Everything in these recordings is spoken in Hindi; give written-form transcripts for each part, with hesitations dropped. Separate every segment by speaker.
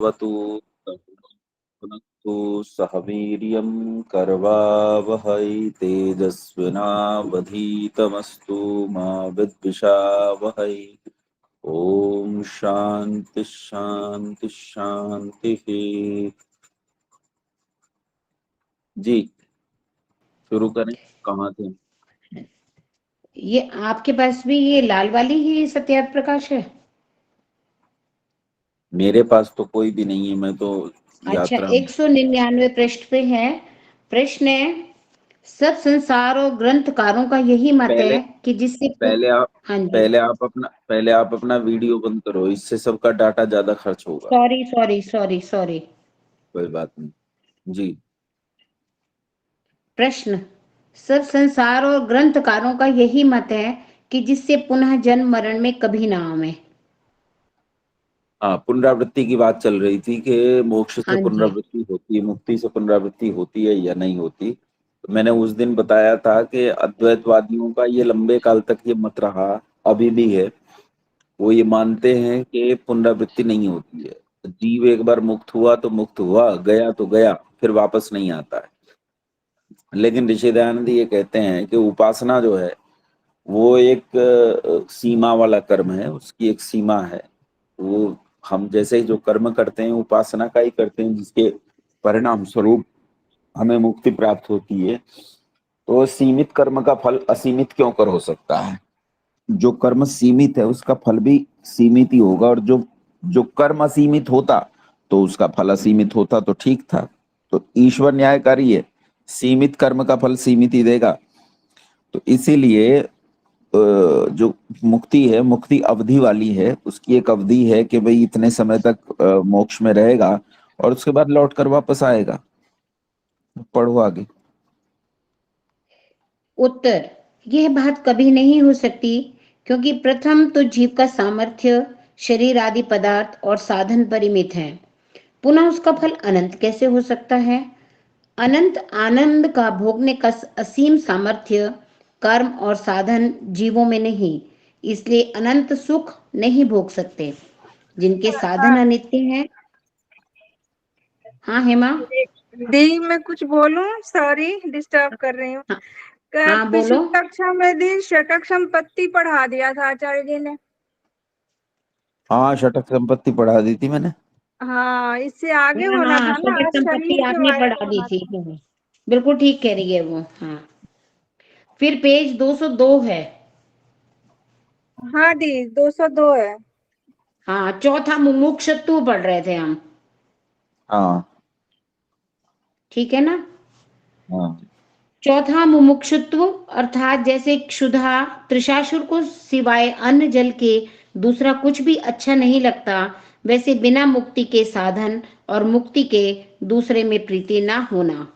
Speaker 1: वतु पुनस्तु सह वीर्यं करवावहै तेजस्विनावधीतमस्तु मा विद्विषावहै। ओम शांति शांति शांति। जी शुरू करें, कहाँ थे?
Speaker 2: ये आपके पास भी ये लाल वाली ही सत्यार्थ प्रकाश है?
Speaker 1: मेरे पास तो कोई भी नहीं है, मैं तो
Speaker 2: अच्छा,
Speaker 1: यात्रा में।
Speaker 2: 199 पृष्ठ पे है। प्रश्न है, सब संसार और ग्रंथकारों का यही मत
Speaker 1: पहले
Speaker 2: है कि जिससे
Speaker 1: पहले आप
Speaker 2: हाँ जी,
Speaker 1: पहले आप अपना वीडियो बंद करो, इससे सबका डाटा ज्यादा खर्च होगा।
Speaker 2: Sorry sorry sorry sorry.
Speaker 1: कोई बात नहीं। जी।
Speaker 2: प्रश्न, सब संसार और ग्रंथकारों का यही मत है कि जिससे पुनः जन्म मरण में कभी ना आवे।
Speaker 1: हाँ, पुनरावृत्ति की बात चल रही थी कि मोक्ष से
Speaker 2: हाँ जी,
Speaker 1: पुनरावृत्ति होती है, मुक्ति से पुनरावृत्ति होती है या नहीं होती। तो मैंने उस दिन बताया था कि अद्वैतवादियों का ये लंबे काल तक ये मत रहा, अभी भी है। वो ये मानते हैं कि पुनरावृत्ति नहीं होती है। जीव एक बार मुक्त हुआ तो मुक्त हुआ, गया तो गया, फिर वापस नहीं आता है। लेकिन ऋषि दयानंद ये कहते हैं कि उपासना जो है वो एक सीमा वाला कर्म है, उसकी एक सीमा है। वो हम जैसे जो कर्म करते हैं उपासना का ही करते हैं, जिसके परिणाम स्वरूप हमें मुक्ति प्राप्त होती है। तो सीमित कर्म का फल असीमित क्यों कर हो सकता है? जो कर्म सीमित है उसका फल भी सीमित ही होगा, और जो जो कर्म असीमित होता तो उसका फल असीमित होता, तो ठीक था। तो ईश्वर न्यायकारी है, सीमित कर्म का फल सीमित ही देगा। तो इसीलिए जो मुक्ति है, मुक्ति अवधि वाली है, उसकी एक अवधि है कि भाई इतने समय तक मोक्ष में रहेगा और उसके बाद लौट कर वापस आएगा। पढ़ो आगे।
Speaker 2: उत्तर, यह बात कभी नहीं हो सकती, क्योंकि प्रथम तो जीव का सामर्थ्य, शरीर आदि पदार्थ और साधन परिमित है। पुनः उसका फल अनंत कैसे हो सकता है? अनंत आनंद का भोगने का असीम सामर्थ्य, कर्म और साधन जीवों में नहीं, इसलिए अनंत सुख नहीं भोग सकते। जिनके साधन
Speaker 3: हाँ
Speaker 2: अनित्य हैं। हाँ हेमा।
Speaker 3: दी, मैं कुछ बोलूं? सॉरी, डिस्टर्ब कर रही हूँ।
Speaker 2: हाँ, हाँ
Speaker 3: पिछली
Speaker 2: बोलो।
Speaker 3: कक्षा में दी षटक संपत्ति पढ़ा दिया था आचार्य जी ने।
Speaker 1: हाँ, षटक संपत्ति पढ़ा दी थी मैंने।
Speaker 3: हाँ, इससे आगे
Speaker 2: हाँ
Speaker 3: होना
Speaker 2: हाँ,
Speaker 3: था ना,
Speaker 2: षटक संपत्ति
Speaker 3: शरीर के
Speaker 2: आपने
Speaker 3: बारे में
Speaker 2: पढ़ा दी
Speaker 3: होना
Speaker 2: थी।
Speaker 3: था।
Speaker 2: बिल्कुल ठीक कह रही है वो। हाँ, फिर पेज 202 है।
Speaker 3: हाँ दी, 202 है।
Speaker 2: हाँ, चौथा मुमुक्षुत्व पढ़ रहे थे हम।
Speaker 1: हाँ
Speaker 2: ठीक है ना?
Speaker 1: हाँ।
Speaker 2: चौथा मुमुक्षुत्व अर्थात जैसे क्षुधा त्रिशासुर को सिवाय अन्न जल के दूसरा कुछ भी अच्छा नहीं लगता, वैसे बिना मुक्ति के साधन और मुक्ति के दूसरे में प्रीति ना होना।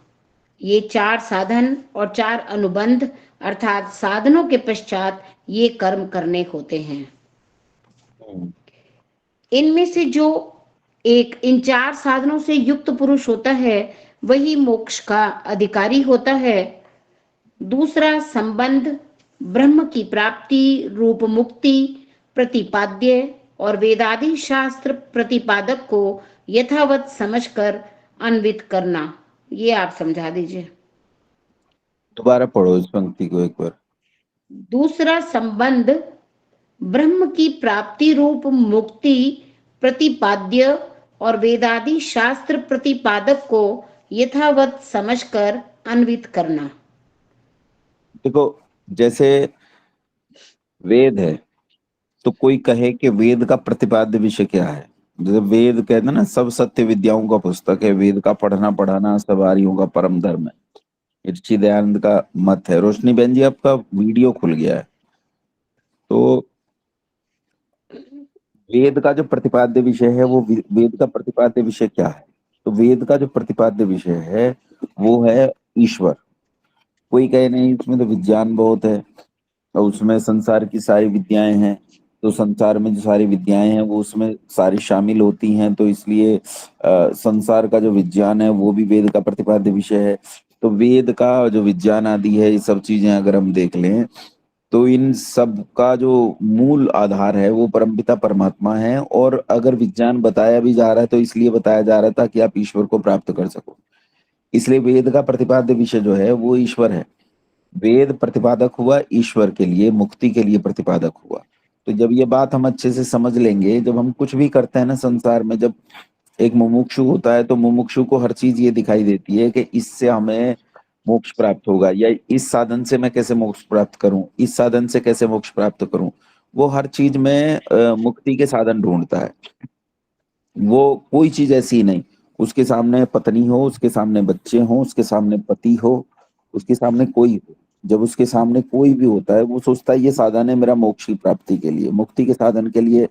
Speaker 2: ये चार साधन और चार अनुबंध अर्थात साधनों के पश्चात ये कर्म करने होते हैं।
Speaker 1: हम्म।
Speaker 2: इनमें से जो एक इन चार साधनों से युक्त पुरुष होता है वही मोक्ष का अधिकारी होता है। दूसरा संबंध ब्रह्म की प्राप्ति रूप मुक्ति प्रतिपाद्य और वेदादि शास्त्र प्रतिपादक को यथावत समझकर अन्वित करना। ये आप समझा दीजिए।
Speaker 1: दोबारा पढ़ो इस पंक्ति को एक बार।
Speaker 2: दूसरा संबंध ब्रह्म की प्राप्ति रूप मुक्ति प्रतिपाद्य और वेदादि शास्त्र प्रतिपादक को यथावत समझकर अन्वित करना।
Speaker 1: देखो, जैसे वेद है तो कोई कहे कि वेद का प्रतिपाद्य विषय क्या है। जैसे वेद कहते हैं ना, सब सत्य विद्याओं का पुस्तक है, वेद का पढ़ना पढ़ाना सब आर्यों का परम धर्म है। ये ऋषि दयानंद का मत है। रोशनी बहन जी, आपका वीडियो खुल गया है। तो वेद का जो प्रतिपाद्य विषय है वो वेद का प्रतिपाद्य विषय क्या है? तो वेद का जो प्रतिपाद्य विषय है वो है ईश्वर। कोई कहे नहीं, इसमें तो विज्ञान बहुत है और उसमें संसार की सारी विद्याएं हैं। तो संसार में जो सारी विद्याएं हैं वो उसमें सारी शामिल होती हैं, तो इसलिए संसार का जो विज्ञान है वो भी वेद का प्रतिपाद्य विषय है। तो वेद का जो विज्ञान आदि है, ये सब चीजें अगर हम देख लें तो इन सब का जो मूल आधार है वो परमपिता परमात्मा है, और अगर विज्ञान बताया भी जा रहा है तो इसलिए बताया जा रहा था कि आप ईश्वर को प्राप्त कर सको। इसलिए वेद का प्रतिपाद्य विषय जो है वो ईश्वर है। वेद प्रतिपादक हुआ ईश्वर के लिए, मुक्ति के लिए प्रतिपादक हुआ। तो जब ये बात हम अच्छे से समझ लेंगे, जब हम कुछ भी करते हैं ना संसार में, जब एक मुमुक्षु होता है तो मुमुक्षु को हर चीज ये दिखाई देती है कि इससे हमें मोक्ष प्राप्त होगा, या इस साधन से मैं कैसे मोक्ष प्राप्त करूं, इस साधन से कैसे मोक्ष प्राप्त करूं। वो हर चीज में मुक्ति के साधन ढूंढता है। वो कोई चीज ऐसी नहीं, उसके सामने पत्नी हो, उसके सामने बच्चे हो, उसके सामने पति हो, उसके सामने कोई हो, जब उसके सामने कोई भी होता है वो सोचता है ये साधन है मेरा मोक्ष की प्राप्ति के लिए, मुक्ति के साधन के लिए,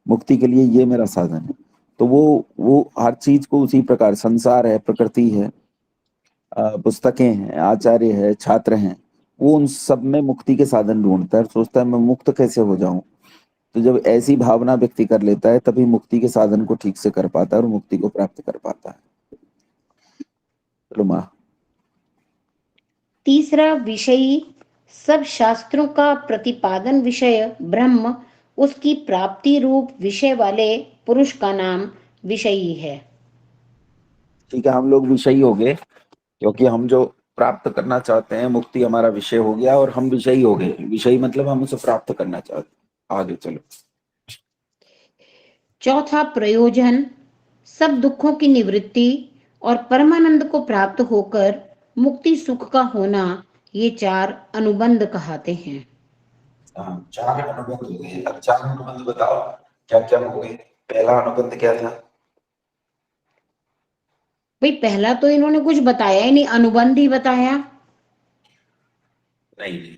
Speaker 1: मुक्ति के लिए ये मेरा साधन है। तो वो हर चीज को उसी प्रकार, संसार है, प्रकृति है, पुस्तकें हैं, आचार्य है, छात्र हैं, वो उन सब में मुक्ति के साधन ढूंढता है, सोचता है मैं मुक्त कैसे हो जाऊं। तो जब ऐसी भावना व्यक्ति कर लेता है तभी मुक्ति के साधन को ठीक से कर पाता है और मुक्ति को प्राप्त कर पाता है। चलो माँ।
Speaker 2: तीसरा, विषयी सब शास्त्रों का प्रतिपादन विषय ब्रह्म, उसकी प्राप्ति रूप विषय वाले पुरुष का नाम विषयी है।
Speaker 1: ठीक है, हम लोग विषयी हो गए क्योंकि हम जो प्राप्त करना चाहते हैं, मुक्ति हमारा विषय हो गया और हम विषयी हो गए। विषयी मतलब हम उसे प्राप्त करना चाहते हैं। आगे चलो।
Speaker 2: चौथा, प्रयोजन सब दुखों की निवृत्ति और परमानंद को प्राप्त होकर मुक्ति सुख का होना, ये चार अनुबंध कहते हैं।
Speaker 1: हाँ, चार अनुबंध हो गए। अब चार अनुबंध बताओ क्या क्या हो गए। पहला अनुबंध क्या था?
Speaker 2: भाई पहला तो इन्होंने कुछ बताया ही नहीं, अनुबंध ही बताया।
Speaker 1: नहीं नहीं,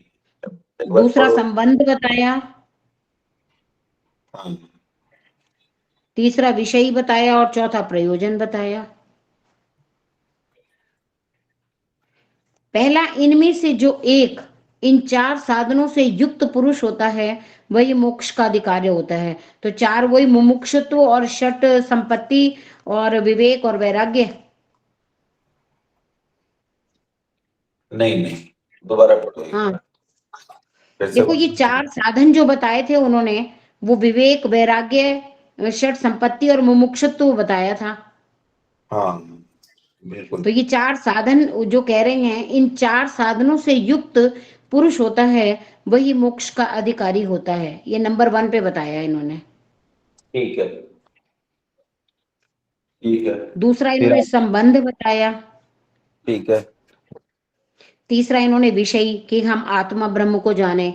Speaker 1: एक बार
Speaker 2: दूसरा
Speaker 1: पढ़ो।
Speaker 2: संबंध बताया,
Speaker 1: हाँ,
Speaker 2: तीसरा विषय बताया और चौथा प्रयोजन बताया। पहला, इनमें से जो एक इन चार साधनों से युक्त पुरुष होता है वही मोक्ष का अधिकारी होता है। तो चार वही मुमुक्षुत्व और षट संपत्ति और विवेक और वैराग्य।
Speaker 1: नहीं नहीं, दोबारा पढ़ो एक
Speaker 2: हाँ,
Speaker 1: बार, फिर से
Speaker 2: देखो ये चार साधन जो बताए थे उन्होंने, वो विवेक, वैराग्य, षट संपत्ति और मुमुक्षुत्व बताया था।
Speaker 1: हाँ बिल्कुल।
Speaker 2: तो ये चार साधन जो कह रहे हैं, इन चार साधनों से युक्त पुरुष होता है वही मोक्ष का अधिकारी होता है। ये नंबर 1 पे बताया इन्होंने।
Speaker 1: ठीक है ठीक है।
Speaker 2: दूसरा
Speaker 1: फिर
Speaker 2: इन्होंने संबंध बताया।
Speaker 1: ठीक है।
Speaker 2: तीसरा इन्होंने विषय कि हम आत्मा ब्रह्म को जाने।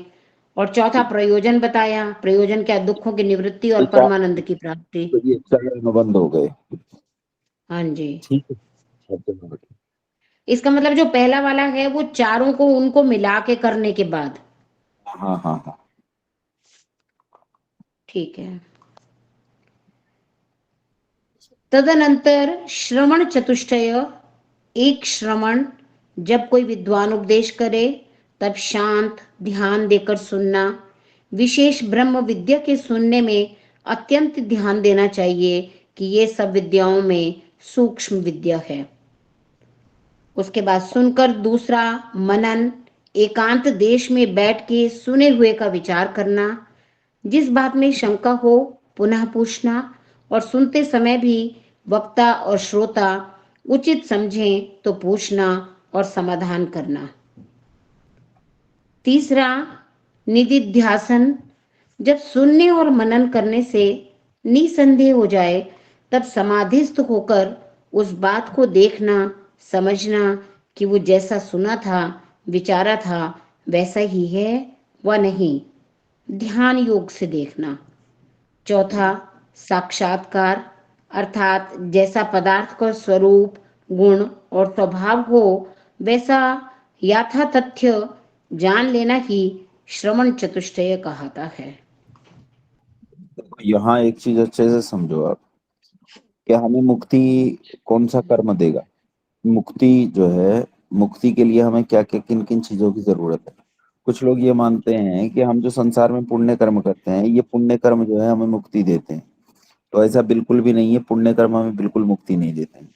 Speaker 2: और चौथा प्रयोजन बताया, प्रयोजन क्या, दुखों की निवृत्ति
Speaker 1: ये
Speaker 2: और
Speaker 1: चार,
Speaker 2: परमानंद की प्राप्ति।
Speaker 1: तो ये चार अनुबंध हो गए।
Speaker 2: हाँ जी।
Speaker 1: ठीक है, अब चलो बेटा।
Speaker 2: इसका मतलब जो पहला वाला है वो चारों को उनको मिला के करने के बाद।
Speaker 1: हाँ हाँ हाँ।
Speaker 2: ठीक है। तदनंतर श्रवण चतुष्टय, एक श्रवण, जब कोई विद्वान उपदेश करे तब शांत ध्यान देकर सुनना। विशेष ब्रह्म विद्या के सुनने में अत्यंत ध्यान देना चाहिए कि ये सब विद्याओं में सूक्ष्म विद्या है। उसके बाद सुनकर दूसरा मनन, एकांत देश में बैठ के सुने हुए का विचार करना। जिस बात में शंका हो पुनः पूछना, और सुनते समय भी वक्ता और श्रोता उचित समझें तो पूछना और समाधान करना। तीसरा, निदिध्यासन, जब सुनने और मनन करने से निसंदेह हो जाए तब समाधिस्थ होकर उस बात को देखना, समझना कि वो जैसा सुना था, विचारा था, वैसा ही है व नहीं, ध्यान योग से देखना। चौथा, साक्षात्कार, अर्थात जैसा पदार्थ का स्वरूप, गुण और स्वभाव हो वैसा यथा तथ्य जान लेना ही श्रवण चतुष्टय कहता है।
Speaker 1: यहाँ एक चीज अच्छे से समझो आप, कि हमें मुक्ति कौन सा कर्म देगा। मुक्ति जो है, मुक्ति के लिए हमें क्या क्या किन किन चीजों की जरूरत है। कुछ लोग ये मानते हैं कि हम जो संसार में पुण्य कर्म करते हैं, ये पुण्य कर्म जो है हमें मुक्ति देते हैं। तो ऐसा बिल्कुल भी नहीं है, पुण्य कर्म हमें बिल्कुल मुक्ति नहीं देते हैं।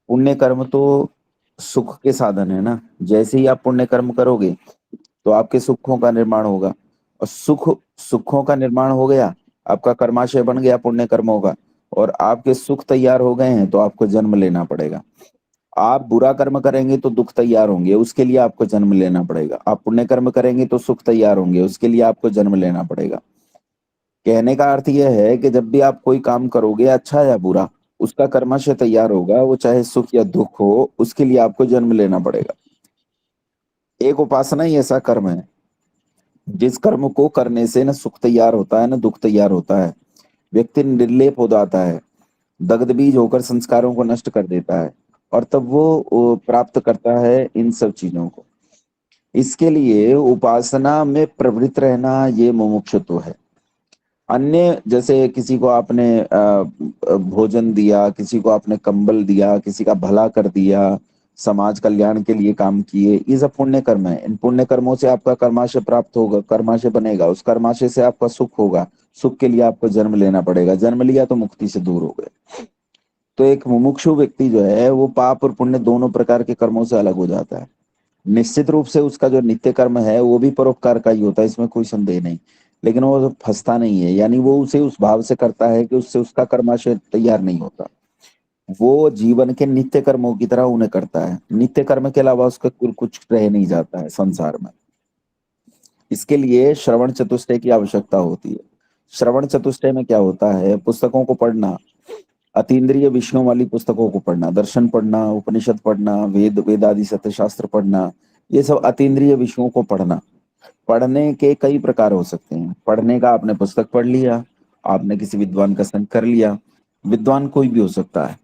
Speaker 1: पुण्य कर्म तो सुख के साधन है ना। जैसे ही आप पुण्य कर्म करोगे तो आपके सुखों का निर्माण होगा, और सुखों का निर्माण हो गया, आपका कर्माशय बन गया पुण्य कर्मों का, और आपके सुख तैयार हो गए हैं तो आपको जन्म लेना पड़ेगा। आप बुरा कर्म करेंगे तो दुख तैयार होंगे, उसके लिए आपको जन्म लेना पड़ेगा। आप पुण्य कर्म करेंगे तो सुख तैयार होंगे, उसके लिए आपको जन्म लेना पड़ेगा। कहने का अर्थ यह है कि जब भी आप कोई काम करोगे, अच्छा या बुरा, उसका कर्माशय तैयार होगा, वो चाहे सुख या दुख हो, उसके लिए आपको जन्म लेना पड़ेगा। एक उपासना ही ऐसा कर्म है जिस कर्म को करने से न सुख तैयार होता है न दुख तैयार होता है। व्यक्ति निर्लेप हो जाता है, दग्ध बीज होकर संस्कारों को नष्ट कर देता है, और तब वो प्राप्त करता है इन सब चीजों को। इसके लिए उपासना में प्रवृत्त रहना ये मुमुक्षुत्व है। अन्य जैसे किसी को आपने भोजन दिया, किसी को आपने कंबल दिया, किसी का भला कर दिया, समाज कल्याण के लिए काम किए, ये सब पुण्य कर्म है। इन पुण्य कर्मों से आपका कर्माशय प्राप्त होगा, कर्माशय बनेगा, उस कर्माशय से आपका सुख होगा, सुख के लिए आपको जन्म लेना पड़ेगा। जन्म लिया तो मुक्ति से दूर हो गए। तो एक मुमुक्षु व्यक्ति जो है वो पाप और पुण्य दोनों प्रकार के कर्मों से अलग हो जाता है। निश्चित रूप से उसका जो नित्य कर्म है वो भी परोपकार का ही होता है, इसमें कोई संदेह नहीं, लेकिन वो फंसता नहीं है, यानी वो उसे उस भाव से करता है कि उससे उसका कर्माशय तैयार नहीं होता। वो जीवन के नित्य कर्मों की तरह उन्हें करता है, नित्य कर्म के अलावा उसका कुछ रह नहीं जाता है संसार में। इसके लिए श्रवण चतुष्टय की आवश्यकता होती है। श्रवण चतुष्टय में क्या होता है? पुस्तकों को पढ़ना, अतीन्द्रिय विषयों वाली पुस्तकों को पढ़ना, दर्शन पढ़ना, उपनिषद पढ़ना, वेद आदि सत्य शास्त्र पढ़ना, ये सब अतीन्द्रिय विषयों को पढ़ना। पढ़ने के कई प्रकार हो सकते हैं। पढ़ने का, आपने पुस्तक पढ़ लिया, आपने किसी विद्वान का संग कर लिया। विद्वान कोई भी हो सकता है।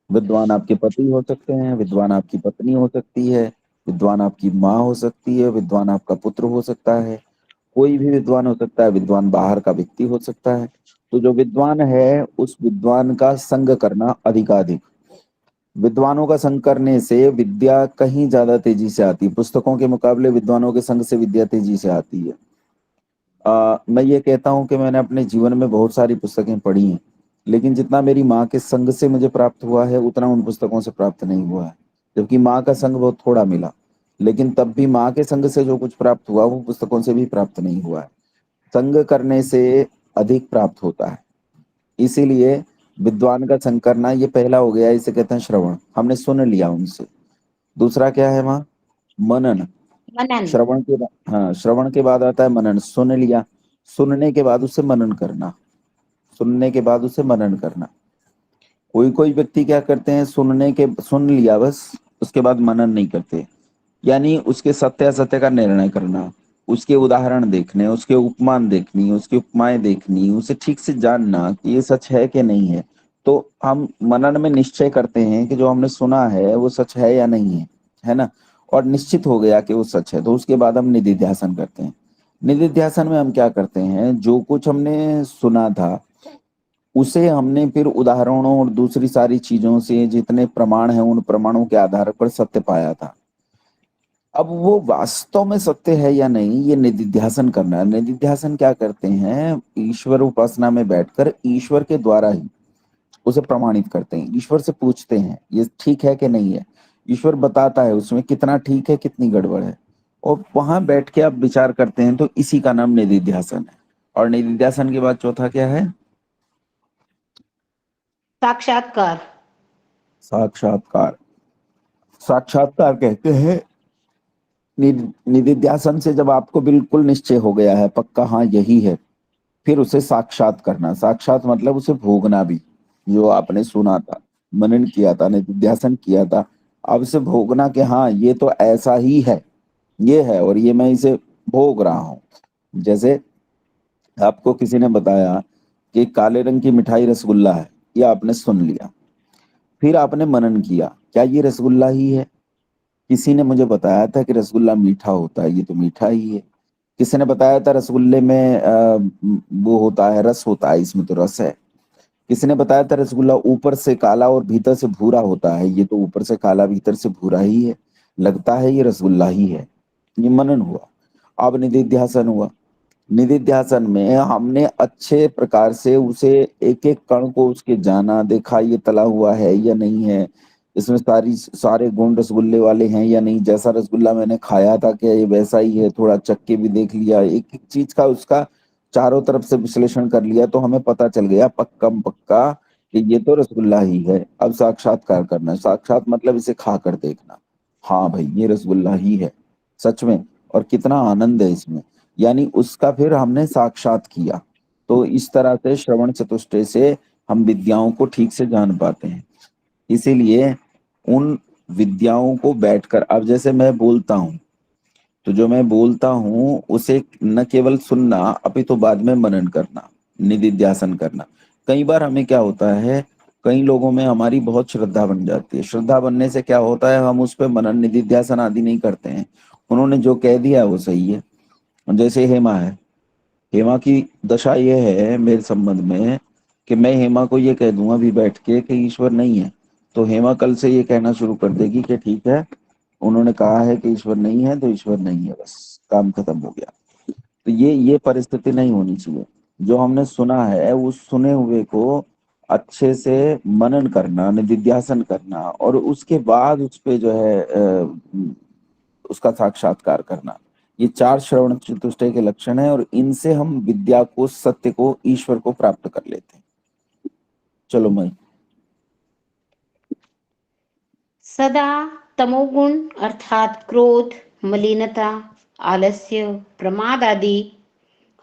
Speaker 1: विद्वान आपके पति हो सकते हैं, विद्वान आपकी पत्नी हो सकती है, विद्वान आपकी माँ हो सकती है, विद्वान आपका पुत्र हो सकता है, कोई भी विद्वान हो सकता है, विद्वान बाहर का व्यक्ति हो सकता है। तो जो विद्वान है उस विद्वान का संग करना अधिकाधिक। विद्वानों का संग करने से विद्या कहीं ज्यादा तेजी से आती है। पुस्तकों के मुकाबले विद्वानों के संग से विद्या तेजी से आती है। मैं ये कहता हूँ कि मैंने अपने जीवन में बहुत सारी पुस्तकें पढ़ी हैं, लेकिन जितना मेरी माँ के संग से मुझे प्राप्त हुआ है उतना उन पुस्तकों से प्राप्त नहीं हुआ है। जबकि माँ का संग बहुत थोड़ा मिला, लेकिन तब भी माँ के संग से जो कुछ प्राप्त हुआ वो पुस्तकों से भी प्राप्त नहीं हुआ है। संग करने से अधिक प्राप्त होता है। इसीलिए विद्वान का संग करना ये पहला हो गया, इसे कहते हैं श्रवण, हमने सुन लिया उनसे। दूसरा क्या है माँ? मनन।
Speaker 2: मनन।
Speaker 1: श्रवण के बाद, हाँ, श्रवण के बाद आता है मनन। सुन लिया, सुनने के बाद उसे मनन करना, सुनने के बाद उसे मनन करना। कोई कोई व्यक्ति क्या करते हैं, सुन लिया बस, उसके बाद मनन नहीं करते, यानी उसके सत्य असत्य का निर्णय करना, उसके उदाहरण देखने, उसके उपमान देखनी, उसकी उपमाएं देखनी, उसे ठीक से जानना कि ये सच है कि नहीं है। तो हम मनन में निश्चय करते हैं कि जो हमने सुना है वो सच है या नहीं है ना? और निश्चित हो गया कि वो सच है तो उसके बाद हम निधिध्यासन करते हैं। निधिध्यासन में हम क्या करते हैं, जो कुछ हमने सुना था उसे हमने फिर उदाहरणों और दूसरी सारी चीजों से, जितने प्रमाण हैं उन प्रमाणों के आधार पर सत्य पाया था। अब वो वास्तव में सत्य है या नहीं, ये निधिध्यासन करना है। निधिध्यासन क्या करते हैं, ईश्वर उपासना में बैठकर ईश्वर के द्वारा ही उसे प्रमाणित करते हैं। ईश्वर से पूछते हैं ये ठीक है कि नहीं है। ईश्वर बताता है उसमें कितना ठीक है, कितनी गड़बड़ है, और वहां बैठ के आप विचार करते हैं। तो इसी का नाम निधिध्यासन है। और निधिध्यासन के बाद चौथा क्या है?
Speaker 2: साक्षात्कार।
Speaker 1: साक्षात्कार। साक्षात्कार कहते हैं निधिध्यासन से जब आपको बिल्कुल निश्चय हो गया है, पक्का हाँ यही है, फिर उसे साक्षात करना। साक्षात मतलब उसे भोगना भी। जो आपने सुना था, मनन किया था, निधिध्यासन किया था, अब उसे भोगना कि हाँ ये तो ऐसा ही है, ये है और ये मैं इसे भोग रहा हूँ। जैसे आपको किसी ने बताया कि काले रंग की मिठाई रसगुल्ला है, ये आपने सुन लिया, फिर आपने मनन किया, क्या ये रसगुल्ला ही है? किसी ने मुझे बताया था कि रसगुल्ला मीठा होता है, ये तो मीठा ही है। किसी ने बताया था रसगुल्ले में वो होता है, रस होता है, इसमें तो रस है। किसी ने बताया था रसगुल्ला ऊपर से काला और भीतर से भूरा होता है, ये तो ऊपर से काला भीतर से भूरा ही है, लगता है ये रसगुल्ला ही है। ये मनन हुआ। अब निधिध्यासन हुआ। निधिध्यासन में हमने अच्छे प्रकार से उसे एक एक कण को उसके जाना, देखा ये तला हुआ है या नहीं है, इसमें सारे गुण रसगुल्ले वाले हैं या नहीं, जैसा रसगुल्ला मैंने खाया था क्या ये वैसा ही है, थोड़ा चख के भी देख लिया, एक एक चीज का उसका चारों तरफ से विश्लेषण कर लिया, तो हमें पता चल गया पक्कम पक्का कि ये तो रसगुल्ला ही है। अब साक्षात्कार करना है, साक्षात मतलब इसे खा कर देखना, हाँ भाई ये रसगुल्ला ही है सच में, और कितना आनंद है इसमें, यानी उसका फिर हमने साक्षात किया। तो इस तरह से श्रवण चतुष्टय से हम विद्याओं को ठीक से जान पाते हैं। इसीलिए उन विद्याओं को बैठकर, अब जैसे मैं बोलता हूँ, तो जो मैं बोलता हूँ उसे न केवल सुनना अपितु बाद में मनन करना, निधिध्यासन करना। कई बार हमें क्या होता है, कई लोगों में हमारी बहुत श्रद्धा बन जाती है, श्रद्धा बनने से क्या होता है, हम उस पर मनन निधिध्यासन आदि नहीं करते हैं, उन्होंने जो कह दिया वो सही है। जैसे हेमा है, हेमा की दशा ये है मेरे संबंध में कि मैं हेमा को ये कह दूंगा अभी बैठ के कि ईश्वर नहीं है, तो हेमा कल से ये कहना शुरू कर देगी कि ठीक है उन्होंने कहा है कि ईश्वर नहीं है तो ईश्वर नहीं है, बस काम खत्म हो गया। तो ये परिस्थिति नहीं होनी चाहिए। जो हमने सुना है उस सुने हुए को अच्छे से मनन करना, निधिध्यासन करना, और उसके बाद उस पे जो है उसका साक्षात्कार करना, ये 4 श्रवण चतुष्टय के लक्षण है, और इनसे हम विद्या को, सत्य को, ईश्वर को प्राप्त कर लेते हैं। चलो मैं
Speaker 2: सदा तमोगुण अर्थात क्रोध, मलिनता, आलस्य, प्रमाद आदि,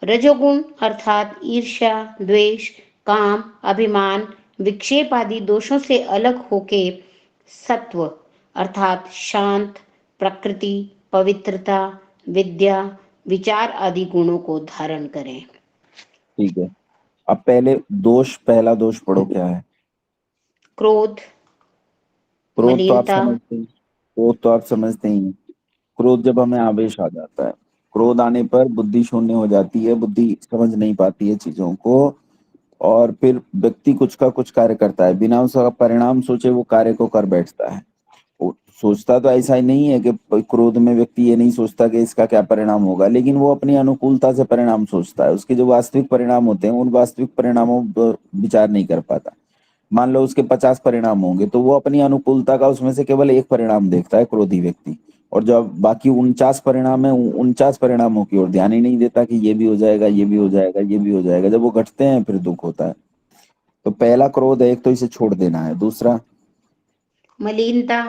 Speaker 2: रजोगुण अर्थात ईर्ष्या, द्वेष, काम, अभिमान, विक्षेप आदि दोषों से अलग होके सत्व अर्थात शांत, प्रकृति, पवित्रता, विद्या, विचार आदि गुणों को धारण करें।
Speaker 1: ठीक है। अब पहला दोष पढ़ो क्या है।
Speaker 2: क्रोध,
Speaker 1: क्रोध तो आप
Speaker 2: मलिनता,
Speaker 1: समझते हैं, क्रोध तो आप समझते ही हैं। क्रोध जब हमें आवेश आ जाता है, क्रोध आने पर बुद्धि शून्य हो जाती है, बुद्धि समझ नहीं पाती है चीजों को, और फिर व्यक्ति कुछ का कुछ कार्य करता है, बिना उसका परिणाम सोचे वो कार्य को कर बैठता है। वो सोचता तो ऐसा ही नहीं है कि क्रोध में व्यक्ति ये नहीं सोचता कि इसका क्या परिणाम होगा, लेकिन वो अपनी अनुकूलता से परिणाम सोचता है, उसके जो वास्तविक परिणाम होते हैं उन वास्तविक परिणामों पर विचार नहीं कर पाता। मान लो उसके 50 परिणाम होंगे तो वो अपनी अनुकूलता का उसमें से केवल एक परिणाम देखता है क्रोधी व्यक्ति, और जब बाकी 49 परिणाम है 49 परिणामों की ओर ध्यान ही नहीं देता कि ये भी हो जाएगा, ये भी हो जाएगा, ये भी हो जाएगा। जब वो घटते हैं फिर दुख होता है। तो पहला क्रोध है एक, तो इसे छोड़ देना है। दूसरा
Speaker 2: मलिनता,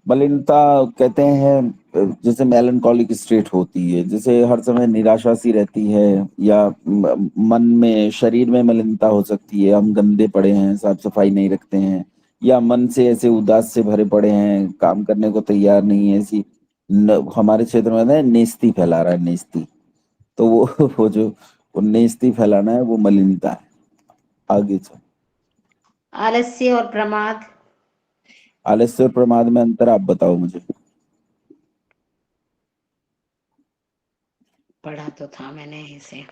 Speaker 1: मलिनता कहते हैं जैसे मेलनकॉलिक स्टेट होती है, जैसे हर समय निराशा सी रहती है, या मन में, शरीर में मलिनता हो सकती है, हम गंदे पड़े हैं, साफ सफाई नहीं रखते हैं, या मन से ऐसे उदास से भरे पड़े हैं, काम करने को तैयार नहीं है, ऐसी हमारे क्षेत्र में ना नेस्ती फैला रहा है, नेस्ती। तो वो वो जो वो नेस्ती फैलाना है वो मलिनता है। आगे चल।
Speaker 2: आलस्य और प्रमाद,
Speaker 1: आलस्य और प्रमाद में अंतर आप बताओ मुझे।
Speaker 2: पढ़ा तो था मैंने इसे।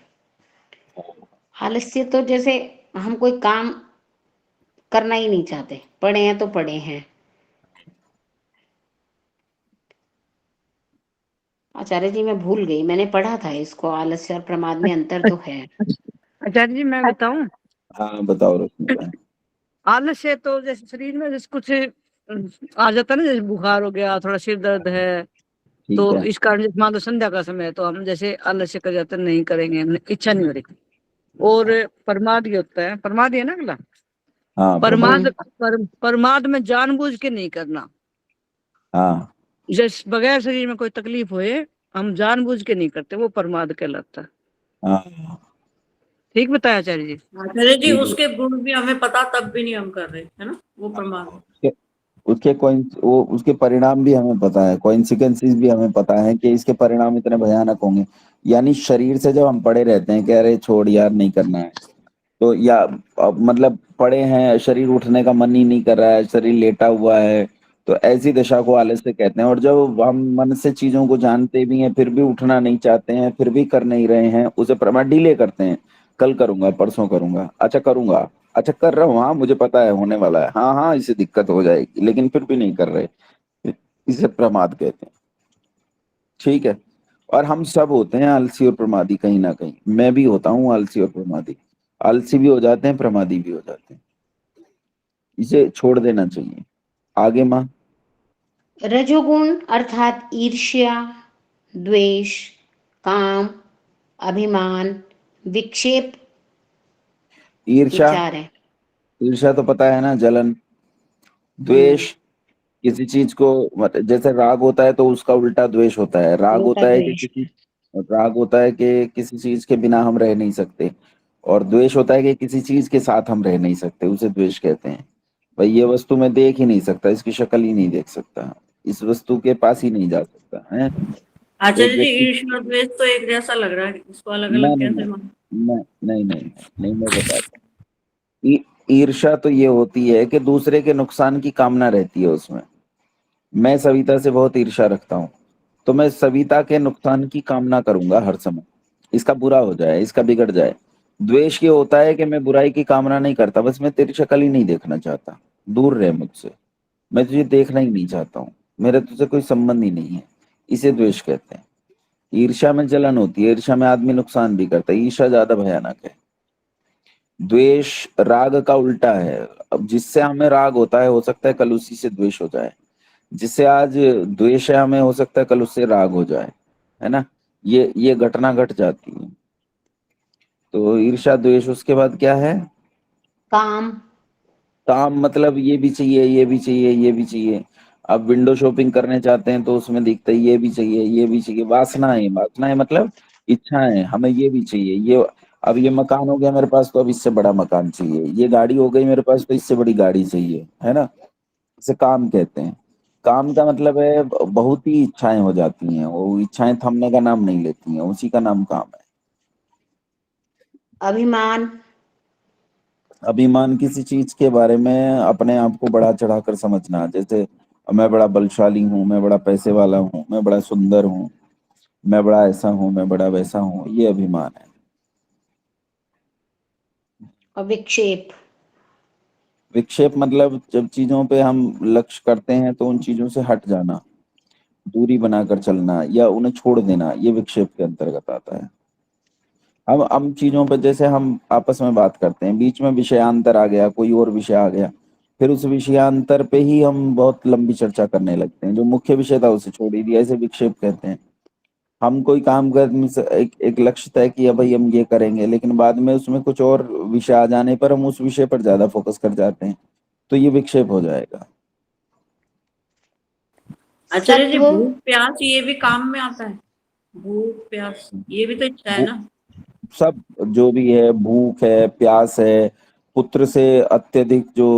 Speaker 2: आलस्य तो जैसे हम कोई काम करना ही नहीं चाहते, पढ़े हैं तो पढ़े हैं। आचार्य जी मैं भूल गई, मैंने पढ़ा था इसको, आलस्य और प्रमाद में अंतर तो है।
Speaker 3: आचार्य जी मैं बताऊं,
Speaker 1: हाँ बताओ रोशनी।
Speaker 3: आलस्य तो जैसे शरीर में जैसे कुछ आ जाता है ना, जैसे बुखार हो गया, थोड़ा सिर दर्द है,
Speaker 1: ठीक
Speaker 3: तो
Speaker 1: है।
Speaker 3: इस कारण जैसे मान लो संध्या का समय है तो हम जैसे आलस्य कर जाते हैं, नहीं करेंगे, इच्छा नहीं हो रही। और प्रमाद ये होता है, प्रमाद ये ना अगला,
Speaker 1: हाँ प्रमाद।
Speaker 3: प्रमाद प्रमाद में जानबूझ के नहीं करना।
Speaker 1: हाँ
Speaker 3: जैसे बगैर शरीर में कोई तकलीफ होए हम जानबूझ के नहीं करते, वो प्रमाद कहलाता है।
Speaker 1: हाँ
Speaker 3: ठीक बताया आचार्य जी।
Speaker 4: आचार्य जी
Speaker 1: ठीक है।
Speaker 4: उसके गुण भी हमें पता तब भी नहीं हम कर रहे है ना, वो प्रमाद है।
Speaker 1: उसके उसके वो उसके परिणाम भी हमें पता है, कॉन्सिक्वेंसेस भी हमें पता है कि इसके परिणाम इतने भयानक होंगे। यानी शरीर से जब हम पड़े रहते हैं कि अरे छोड़ यार नहीं करना है, तो या मतलब पड़े हैं, शरीर उठने का मन ही नहीं कर रहा है, शरीर लेटा हुआ है, तो ऐसी दशा को आलस्य कहते हैं। और जब हम मन से चीजों को जानते भी हैं फिर भी उठना नहीं चाहते हैं, फिर भी कर नहीं रहे हैं, उसे प्रमाद डिले करते हैं, कल करूंगा, परसों करूंगा, अच्छा करूंगा, अच्छा कर रहा हूँ, हाँ मुझे पता है होने वाला है, हाँ हाँ इससे दिक्कत हो जाएगी, लेकिन फिर भी नहीं कर रहे, इसे प्रमाद कहते हैं। ठीक है। और हम सब होते हैं आलसी और प्रमादी, कहीं ना कहीं मैं भी होता हूँ आलसी और प्रमादी, आलसी भी हो जाते हैं, प्रमादी भी हो जाते हैं। इसे छोड़ देना चाहिए। आगे माँ।
Speaker 2: रजोगुण अर्थात ईर्ष्या, द्वेष, काम, अभिमान, विक्षेप ये
Speaker 1: ईर्ष्या,
Speaker 2: चार है।
Speaker 1: ईर्ष्या तो पता है ना, जलन।
Speaker 2: हम्म।
Speaker 1: द्वेष, किसी चीज को जैसे राग होता है तो उसका उल्टा द्वेष होता है। राग
Speaker 2: उल्टा
Speaker 1: होता है कि
Speaker 2: द्वेष।
Speaker 1: किसी, राग होता है कि किसी चीज के बिना हम रह नहीं सकते, और द्वेष होता है कि किसी चीज के साथ हम रह नहीं सकते, उसे द्वेष कहते हैं। भाई ये वस्तु मैं देख ही नहीं सकता, इसकी शक्ल ही नहीं देख सकता, इस वस्तु के पास ही नहीं जा सकता है। एक
Speaker 4: आचार्य जी,
Speaker 1: व्यक्ति,
Speaker 4: ईर्ष्या और द्वेष तो एक जैसा लग रहा है, इसको अलग
Speaker 1: ना
Speaker 4: अलग
Speaker 1: नहीं
Speaker 4: कैसे
Speaker 1: नहीं
Speaker 4: मान?
Speaker 1: नहीं नहीं नहीं नहीं, मैं बताता हूँ। ईर्ष्या तो ये होती है कि दूसरे के नुकसान की कामना रहती है उसमें। मैं सविता से बहुत ईर्ष्या रखता हूँ, तो मैं सविता के नुकसान की कामना करूंगा हर समय, इसका बुरा हो जाए, इसका बिगड़ जाए। द्वेष ये होता है कि मैं बुराई की कामना नहीं करता, बस मैं तेरी शक्ल ही नहीं देखना चाहता, दूर रहे मुझसे, मैं तुझे देखना ही नहीं चाहता हूँ, मेरा तुझसे कोई संबंध ही नहीं है। इसे द्वेष कहते हैं। ईर्ष्या में जलन होती है, ईर्ष्या में आदमी नुकसान भी करता है, ईर्ष्या ज्यादा भयानक है। द्वेष राग का उल्टा है। अब जिससे हमें राग होता है, हो सकता है कल उसी से द्वेष हो जाए। जिससे आज द्वेष है हमें, हो सकता है कल उससे राग हो जाए, है ना। ये घटना घट जाती है। तो ईर्ष्या द्वेष, उसके बाद क्या है?
Speaker 2: काम।
Speaker 1: काम, मतलब ये भी चाहिए, ये भी चाहिए, ये भी चाहिए। अब विंडो शॉपिंग करने चाहते हैं तो उसमें दिखता है ये भी चाहिए, ये भी चाहिए। वासनाएं, वासनाएं मतलब इच्छाएं, हमें ये भी चाहिए, ये। अब ये मकान हो गया मेरे पास तो अब इससे बड़ा मकान चाहिए, ये गाड़ी हो गई मेरे पास तो इससे बड़ी गाड़ी चाहिए, है ना। इसे काम कहते हैं। काम का मतलब है बहुत ही इच्छाएं हो जाती हैं, वो इच्छाएं थमने का नाम नहीं लेती हैं, उसी का नाम काम है।
Speaker 2: अभिमान।
Speaker 1: अभिमान, किसी चीज के बारे में अपने आप को बढ़ा चढ़ाकर समझना, जैसे मैं बड़ा बलशाली हूँ, मैं बड़ा पैसे वाला हूँ, मैं बड़ा सुंदर हूँ, मैं बड़ा ऐसा हूँ, मैं बड़ा वैसा हूँ, ये अभिमान है।
Speaker 2: और विक्षेप।
Speaker 1: विक्षेप मतलब जब चीजों पे हम लक्ष्य करते हैं तो उन चीजों से हट जाना, दूरी बनाकर चलना या उन्हें छोड़ देना, ये विक्षेप के अंतर्गत आता है। हम चीजों पर, जैसे हम आपस में बात करते हैं, बीच में विषयांतर आ गया, कोई और विषय आ गया, फिर उस विषयांतर पे ही हम बहुत लंबी चर्चा करने लगते हैं, जो मुख्य विषय था उसे छोड़ ही दिया, इसे विक्षेप कहते हैं। हम कोई काम करने से एक लक्ष्य तय किया, भाई हम ये करेंगे, लेकिन बाद में उसमें कुछ और विषय आ जाने पर हम उस विषय पर ज्यादा फोकस कर जाते हैं, तो ये विक्षेप हो जाएगा।
Speaker 4: आचार्य जी,
Speaker 2: सत्व।
Speaker 4: भूख प्यास ये भी काम में आता है? भूख प्यास ये भी तो इच्छा है
Speaker 1: वो
Speaker 4: ना?
Speaker 1: सब, जो भी है, भूख है, प्यास है, पुत्र से अत्यधिक जो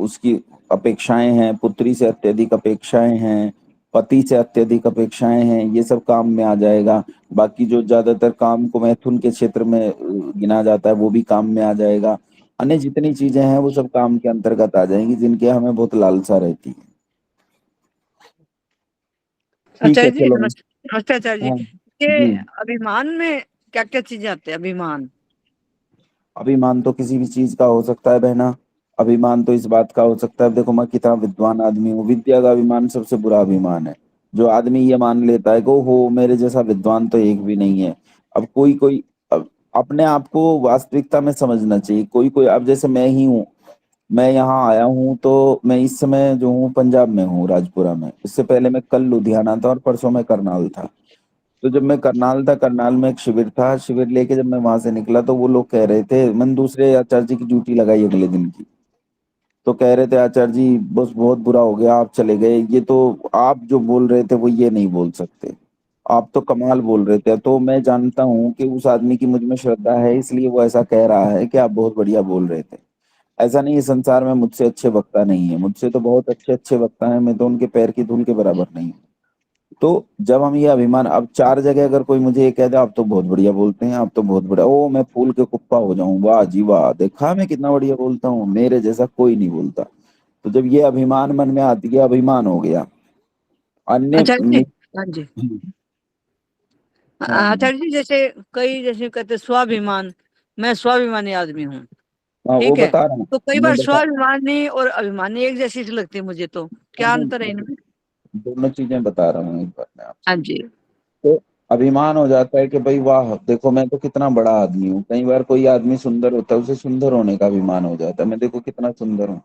Speaker 1: उसकी अपेक्षाएं हैं, पुत्री से अत्यधिक अपेक्षाएं हैं, पति से अत्यधिक अपेक्षाएं हैं, ये सब काम में आ जाएगा। बाकी जो ज्यादातर काम को मैथुन के क्षेत्र में गिना जाता है वो भी काम में आ जाएगा। अन्य जितनी चीजें हैं वो सब काम के अंतर्गत आ जाएंगी, जिनके हमें बहुत लालसा रहती है। ठीक है,
Speaker 3: आचार्य जी
Speaker 1: चलो।
Speaker 3: नमस्ते। नमस्ते आचार्य जी।
Speaker 1: हाँ
Speaker 3: ये
Speaker 1: जी।
Speaker 3: अभिमान में क्या क्या चीजें आती है? अभिमान।
Speaker 1: अभिमान तो किसी भी चीज का हो सकता है बहना। अभिमान तो इस बात का हो सकता है, देखो मैं कितना विद्वान आदमी हूँ, विद्या का अभिमान सबसे बुरा अभिमान है। जो आदमी ये मान लेता है कि हो मेरे जैसा विद्वान तो एक भी नहीं है। अब कोई कोई अब अपने आप को वास्तविकता में समझना चाहिए। कोई कोई, अब जैसे मैं ही हूँ, मैं यहाँ आया हूँ तो मैं इस समय जो हूँ पंजाब में हूँ, राजपुरा में। इससे पहले मैं कल लुधियाना था और परसों मैं करनाल था। तो जब मैं करनाल था, करनाल में एक शिविर था, शिविर लेके जब मैं वहां से निकला तो वो लोग कह रहे थे, मैंने दूसरे आचार्य जी की ड्यूटी लगाई अगले दिन की, तो कह रहे थे आचार्य जी बस बहुत बुरा हो गया, आप चले गए, ये तो आप जो बोल रहे थे वो ये नहीं बोल सकते, आप तो कमाल बोल रहे थे। तो मैं जानता हूँ कि उस आदमी की मुझ में श्रद्धा है, इसलिए वो ऐसा कह रहा है कि आप बहुत बढ़िया बोल रहे थे। ऐसा नहीं है संसार में मुझसे अच्छे वक्ता नहीं है, मुझसे तो बहुत अच्छे अच्छे वक्ता हैं, मैं तो उनके पैर की धूल के बराबर नहीं हूँ। तो जब हम ये अभिमान, अब चार जगह अगर कोई मुझे ये कह दे आप तो बहुत बढ़िया बोलते हैं, आप तो बहुत बढ़िया, ओ मैं फूल के कुप्पा हो जाऊं, वाह जी वाह, देखा मैं कितना बढ़िया बोलता हूँ, मेरे जैसा कोई नहीं बोलता। तो जब ये अभिमान मन में आती है, अभिमान हो गया। अन्य
Speaker 3: आचार्य जी। हाँ जी।
Speaker 1: हाँ
Speaker 3: आचार्य जी जैसे कई जैसे कहते हैं स्वाभिमान, मैं स्वाभिमानी आदमी हूँ।
Speaker 1: हाँ, वो
Speaker 3: ठीक है।
Speaker 1: बता रहा हूँ,
Speaker 3: तो कई
Speaker 1: मैं
Speaker 3: बार
Speaker 1: बता,
Speaker 3: स्वाभिमानी और अभिमानी एक जैसी सी लगती है मुझे, तो क्या
Speaker 1: मैं
Speaker 3: अंतर है इनमें?
Speaker 1: दोनों चीजें बता रहा हूँ एक बार मैं
Speaker 3: हाँ
Speaker 1: आपसे।
Speaker 3: जी।
Speaker 1: तो अभिमान हो जाता है कि भाई वाह देखो मैं तो कितना बड़ा आदमी हूँ। कई बार कोई आदमी सुंदर होता है, उसे सुंदर होने का अभिमान हो जाता है, मैं देखो कितना सुंदर हूँ।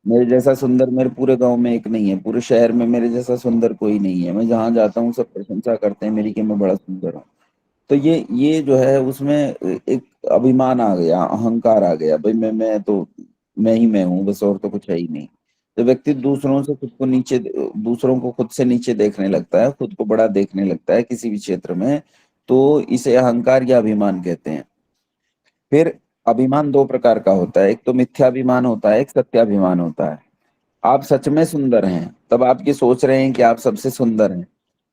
Speaker 1: मेरे जैसा सुंदर मेरे पूरे गांव में एक नहीं है, पूरे शहर में मेरे जैसा सुंदर कोई नहीं है। मैं जहां जाता हूँ सब प्रशंसा करते हैं मेरी कि मैं बड़ा सुंदर हूँ। तो ये जो है उसमें एक अभिमान आ गया, अहंकार आ गया, भाई मैं तो मैं ही मैं हूँ बस, और तो कुछ है ही नहीं। तो व्यक्ति दूसरों से खुद को नीचे, दूसरों को खुद से नीचे देखने लगता है, खुद को बड़ा देखने लगता है किसी भी क्षेत्र में, तो इसे अहंकार या अभिमान कहते हैं। फिर अभिमान दो प्रकार का होता है, एक तो मिथ्याभिमान होता है, एक सत्याभिमान होता है। आप सच में सुंदर हैं, तब आप ये सोच रहे हैं कि आप सबसे सुंदर हैं,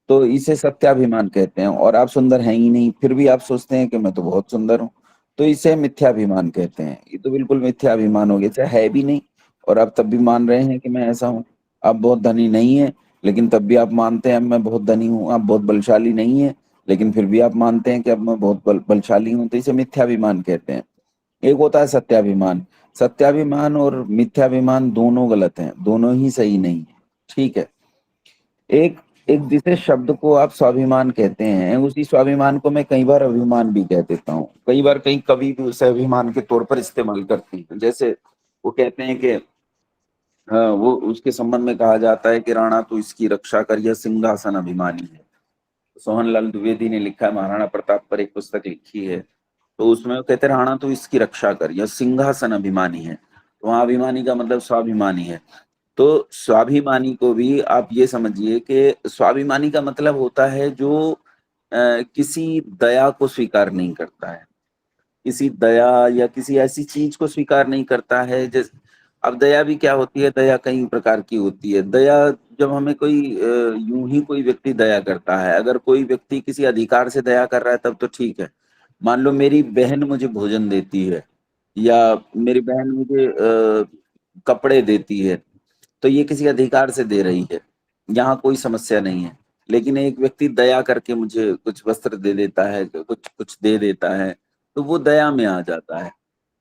Speaker 1: तो इसे सत्याभिमान कहते हैं। और आप सुंदर हैं ही नहीं, फिर भी आप सोचते हैं कि मैं तो बहुत सुंदर हूँ, तो इसे मिथ्याभिमान कहते हैं। ये तो बिल्कुल मिथ्याभिमान हो गया, चाहे है भी नहीं और आप तब भी मान रहे हैं कि मैं ऐसा हूँ। आप बहुत धनी नहीं है, लेकिन तब भी आप मानते हैं मैं बहुत धनी हूँ। आप बहुत बलशाली नहीं है, लेकिन फिर भी आप मानते हैं कि अब मैं बहुत बलशाली हूँ, तो इसे मिथ्याभिमान कहते हैं। एक होता है सत्याभिमान। सत्याभिमान और मिथ्याभिमान दोनों गलत हैं, दोनों ही सही नहीं है। ठीक है। एक एक जिसे शब्द को आप स्वाभिमान कहते हैं, उसी स्वाभिमान को मैं कई बार अभिमान भी कह देता हूँ। कई बार कई कवि भी उसे अभिमान के तौर पर इस्तेमाल करते हैं। जैसे वो कहते हैं कि हाँ, वो उसके संबंध में कहा जाता है कि राणा तो इसकी रक्षा कर, यह सिंहासन अभिमानी है। सोहनलाल द्विवेदी ने लिखा है, महाराणा प्रताप पर एक पुस्तक लिखी है, तो उसमें वो कहते हैं राणा तो इसकी रक्षा कर, यह सिंहासन अभिमानी है। तो वहां अभिमानी का मतलब स्वाभिमानी है। तो स्वाभिमानी को भी आप ये समझिए कि स्वाभिमानी का मतलब होता है जो किसी दया को स्वीकार नहीं करता है, किसी दया या किसी ऐसी चीज को स्वीकार नहीं करता है। जैसे अब दया भी क्या होती है, दया कई प्रकार की होती है। दया जब हमें कोई यूं ही कोई व्यक्ति दया करता है, अगर कोई व्यक्ति किसी अधिकार से दया कर रहा है तब तो ठीक है। मान लो मेरी बहन मुझे भोजन देती है, या मेरी बहन मुझे कपड़े देती है, तो ये किसी अधिकार से दे रही है, यहाँ कोई समस्या नहीं है। लेकिन एक व्यक्ति दया करके मुझे कुछ वस्त्र दे देता है, कुछ कुछ दे देता है, तो वो दया में आ जाता है।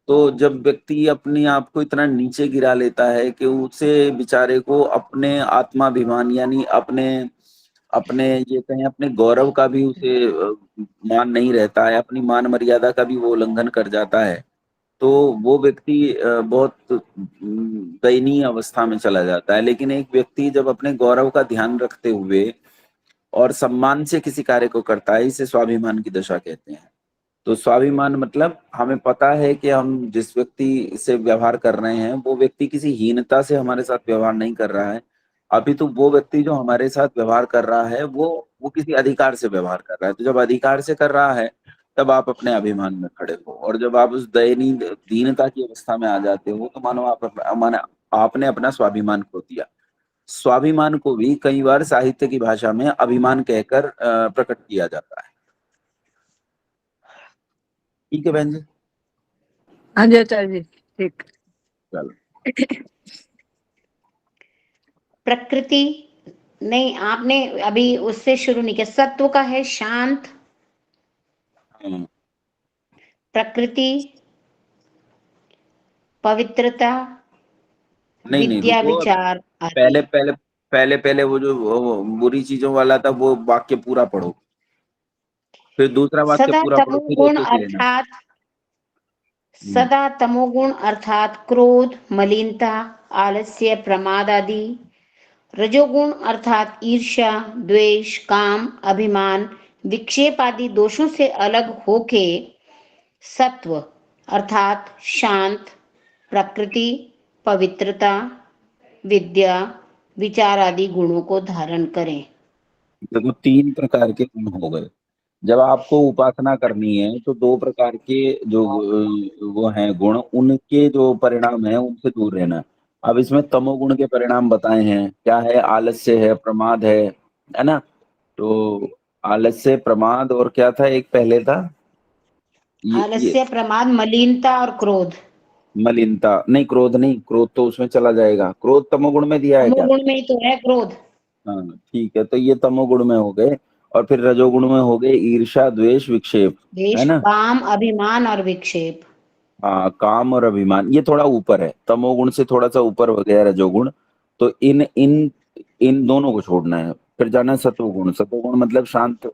Speaker 1: तो जब व्यक्ति अपने आप को इतना नीचे गिरा लेता है कि उसे बेचारे को अपने आत्माभिमान यानी अपने अपने ये कहें अपने गौरव का भी उसे मान नहीं रहता है, अपनी मान मर्यादा का भी वो उल्लंघन कर जाता है, तो वो व्यक्ति बहुत दयनीय अवस्था में चला जाता है। लेकिन एक व्यक्ति जब अपने गौरव का ध्यान रखते हुए और सम्मान से किसी कार्य को करता है, इसे स्वाभिमान की दशा कहते हैं। तो स्वाभिमान मतलब हमें पता है कि हम जिस व्यक्ति से व्यवहार कर रहे हैं वो व्यक्ति किसी हीनता से हमारे साथ व्यवहार नहीं कर रहा है, अभी तो वो व्यक्ति जो हमारे साथ व्यवहार कर रहा है वो किसी अधिकार से व्यवहार कर रहा है। तो जब अधिकार से कर रहा है तब आप अपने अभिमान में खड़े हो, और जब आप उस दयनीय दीनता की अवस्था में आ जाते हो तो मानो आपने अपना स्वाभिमान खो दिया। स्वाभिमान को भी कई बार साहित्य की भाषा में अभिमान कहकर प्रकट किया जाता है। ठीक है बहन जी।
Speaker 3: हाँ जी आचार्य जी, ठीक।
Speaker 1: चलो।
Speaker 2: प्रकृति नहीं, आपने अभी उससे शुरू नहीं किया। सत्व का है शांत, प्रकृति, पवित्रता,
Speaker 1: नहीं
Speaker 2: विद्या,
Speaker 1: रुको,
Speaker 2: विचार
Speaker 1: पहले
Speaker 2: आदि।
Speaker 1: पहले पहले पहले वो बुरी चीजों वाला था, वो वाक्य पूरा पढ़ो, फिर दूसरा वाक्य
Speaker 2: सदा
Speaker 1: पूरा पढ़ो, फिर
Speaker 2: तमोगुण
Speaker 1: एक एक लेना।
Speaker 2: अर्थात
Speaker 1: हम्म,
Speaker 2: सदा तमोगुण अर्थात क्रोध, मलिनता, आलस्य, प्रमाद आदि। रजोगुण अर्थात ईर्ष्या, द्वेष, काम, अभिमान, विक्षेप आदि दोषों से अलग होके सत्व अर्थात शांत, प्रकृति, पवित्रता, विद्या, विचार आदि गुणों को धारण करें।
Speaker 1: देखो तीन प्रकार के गुण हो गए। जब आपको उपासना करनी है तो दो प्रकार के जो वो हैं गुण, उनके जो परिणाम है उनसे दूर रहना। अब इसमें तमोगुण के परिणाम बताए हैं, क्या है, आलस्य है, प्रमाद है ना। तो आलस्य, प्रमाद और क्या था एक पहले था, ये
Speaker 2: आलस्य, प्रमाद, मलिनता और क्रोध।
Speaker 1: मलिनता नहीं, क्रोध नहीं, क्रोध तो उसमें चला जाएगा, क्रोध तमोगुण में दिया है क्या।
Speaker 2: तमोगुण में ही तो है क्रोध।
Speaker 1: हाँ ठीक है, तो ये तमोगुण में हो गए। और फिर रजोगुण में हो गए ईर्ष्या, द्वेष, विक्षेप, है
Speaker 2: देश,
Speaker 1: ना।
Speaker 2: काम, अभिमान और विक्षेप।
Speaker 1: हाँ, काम और अभिमान ये थोड़ा ऊपर है, तमोगुण से थोड़ा सा ऊपर हो गया रजोगुण। तो इन इन इन दोनों को छोड़ना है, फिर जाना है सतोगुण। सतोगुण मतलब शांत,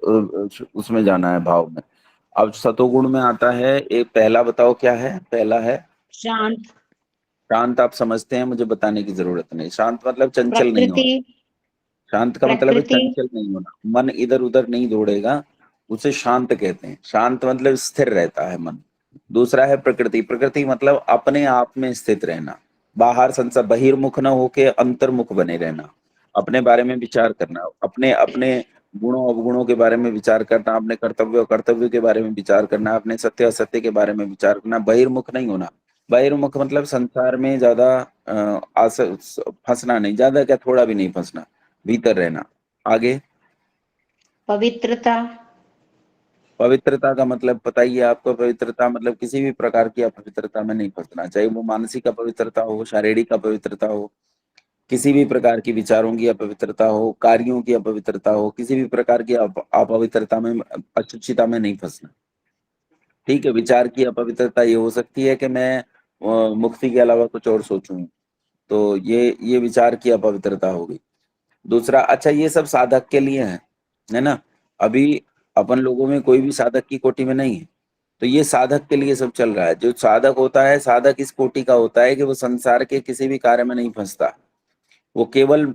Speaker 1: उसमें जाना है, भाव में। अब सतोगुण में आता है एक, पहला बताओ क्या है, पहला है
Speaker 2: शांत,
Speaker 1: शांत आप समझते हैं, मुझे बताने की जरूरत नहीं। शांत मतलब चंचल नहीं होना।
Speaker 2: प्रकृति
Speaker 1: शांत का मतलब है
Speaker 2: प्रकृति
Speaker 1: चंचल नहीं होना, मन इधर उधर नहीं दौड़ेगा, उसे शांत कहते हैं। शांत मतलब स्थिर रहता है मन। दूसरा है प्रकृति। प्रकृति मतलब अपने आप में स्थित रहना, बाहर संसार बहिर्मुख न होके अंतर्मुख बने रहना, अपने बारे में विचार करना, अपने अपने गुणों अवगुणों के बारे में विचार करना, अपने कर्तव्य अकर्तव्य के बारे में विचार करना, अपने सत्य असत्य के बारे में विचार करना, बहिर्मुख नहीं होना। बहिर्मुख मतलब संसार में ज्यादा फंसना नहीं, ज्यादा क्या थोड़ा भी नहीं फंसना, भीतर रहना। आगे
Speaker 2: पवित्रता
Speaker 1: पवित्रता का मतलब बताइए आपको। पवित्रता मतलब किसी भी प्रकार की अपवित्रता में नहीं फंसना, चाहे वो मानसिक अपवित्रता हो, शारीरिक अपवित्रता हो, किसी भी प्रकार की विचारों की अपवित्रता हो, कार्यों की अपवित्रता हो, किसी भी प्रकार की अपवित्रता में, अशुचिता में नहीं फंसना। ठीक है, विचार की अपवित्रता ये हो सकती है कि मैं मुक्ति के अलावा कुछ और सोचूं, तो ये विचार की अपवित्रता होगी। दूसरा, अच्छा ये सब साधक के लिए है ना। अभी अपन लोगों में कोई भी साधक की कोटि में नहीं है, तो ये साधक के लिए सब चल रहा है। जो साधक होता है, साधक इस कोटि का होता है कि वो संसार के किसी भी कार्य में नहीं फंसता, वो केवल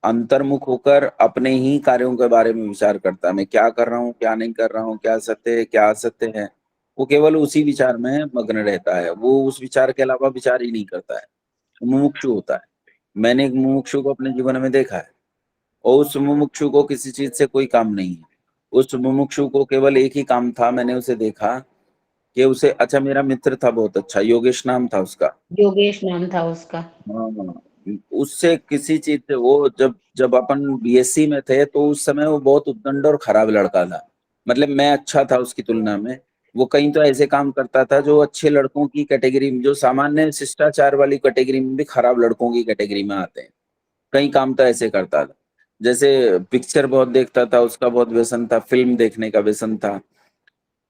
Speaker 1: अंतर्मुख होकर अपने ही कार्यों के बारे में विचार करता है। मैं क्या कर रहा हूँ, क्या नहीं कर रहा हूँ, क्या सत्य है, क्या असत्य है, वो केवल उसी विचार में मग्न रहता है। वो उस विचार के अलावा विचार ही नहीं करता है, मुमुक्षु होता है। मैंने एक मुमुक्षु को अपने जीवन में देखा है, और उस मुमुक्षु को किसी चीज से कोई काम नहीं है। उस मुमुक्षु को केवल एक ही काम था, मैंने उसे देखा कि उसे, अच्छा मेरा मित्र था बहुत अच्छा, योगेश नाम था उसका।
Speaker 2: योगेश नाम था उसका।
Speaker 1: हाँ, उससे किसी चीज से, वो जब जब अपन बीएससी में थे तो उस समय वो बहुत उद्दंड और खराब लड़का था। मतलब मैं अच्छा था उसकी तुलना में। वो कहीं तो ऐसे काम करता था जो अच्छे लड़कों की कैटेगरी में, जो सामान्य शिष्टाचार वाली कैटेगरी में भी खराब लड़कों की कैटेगरी में आते हैं, कई काम तो ऐसे करता था। जैसे पिक्चर बहुत देखता था, उसका बहुत व्यसन था, फिल्म देखने का व्यसन था।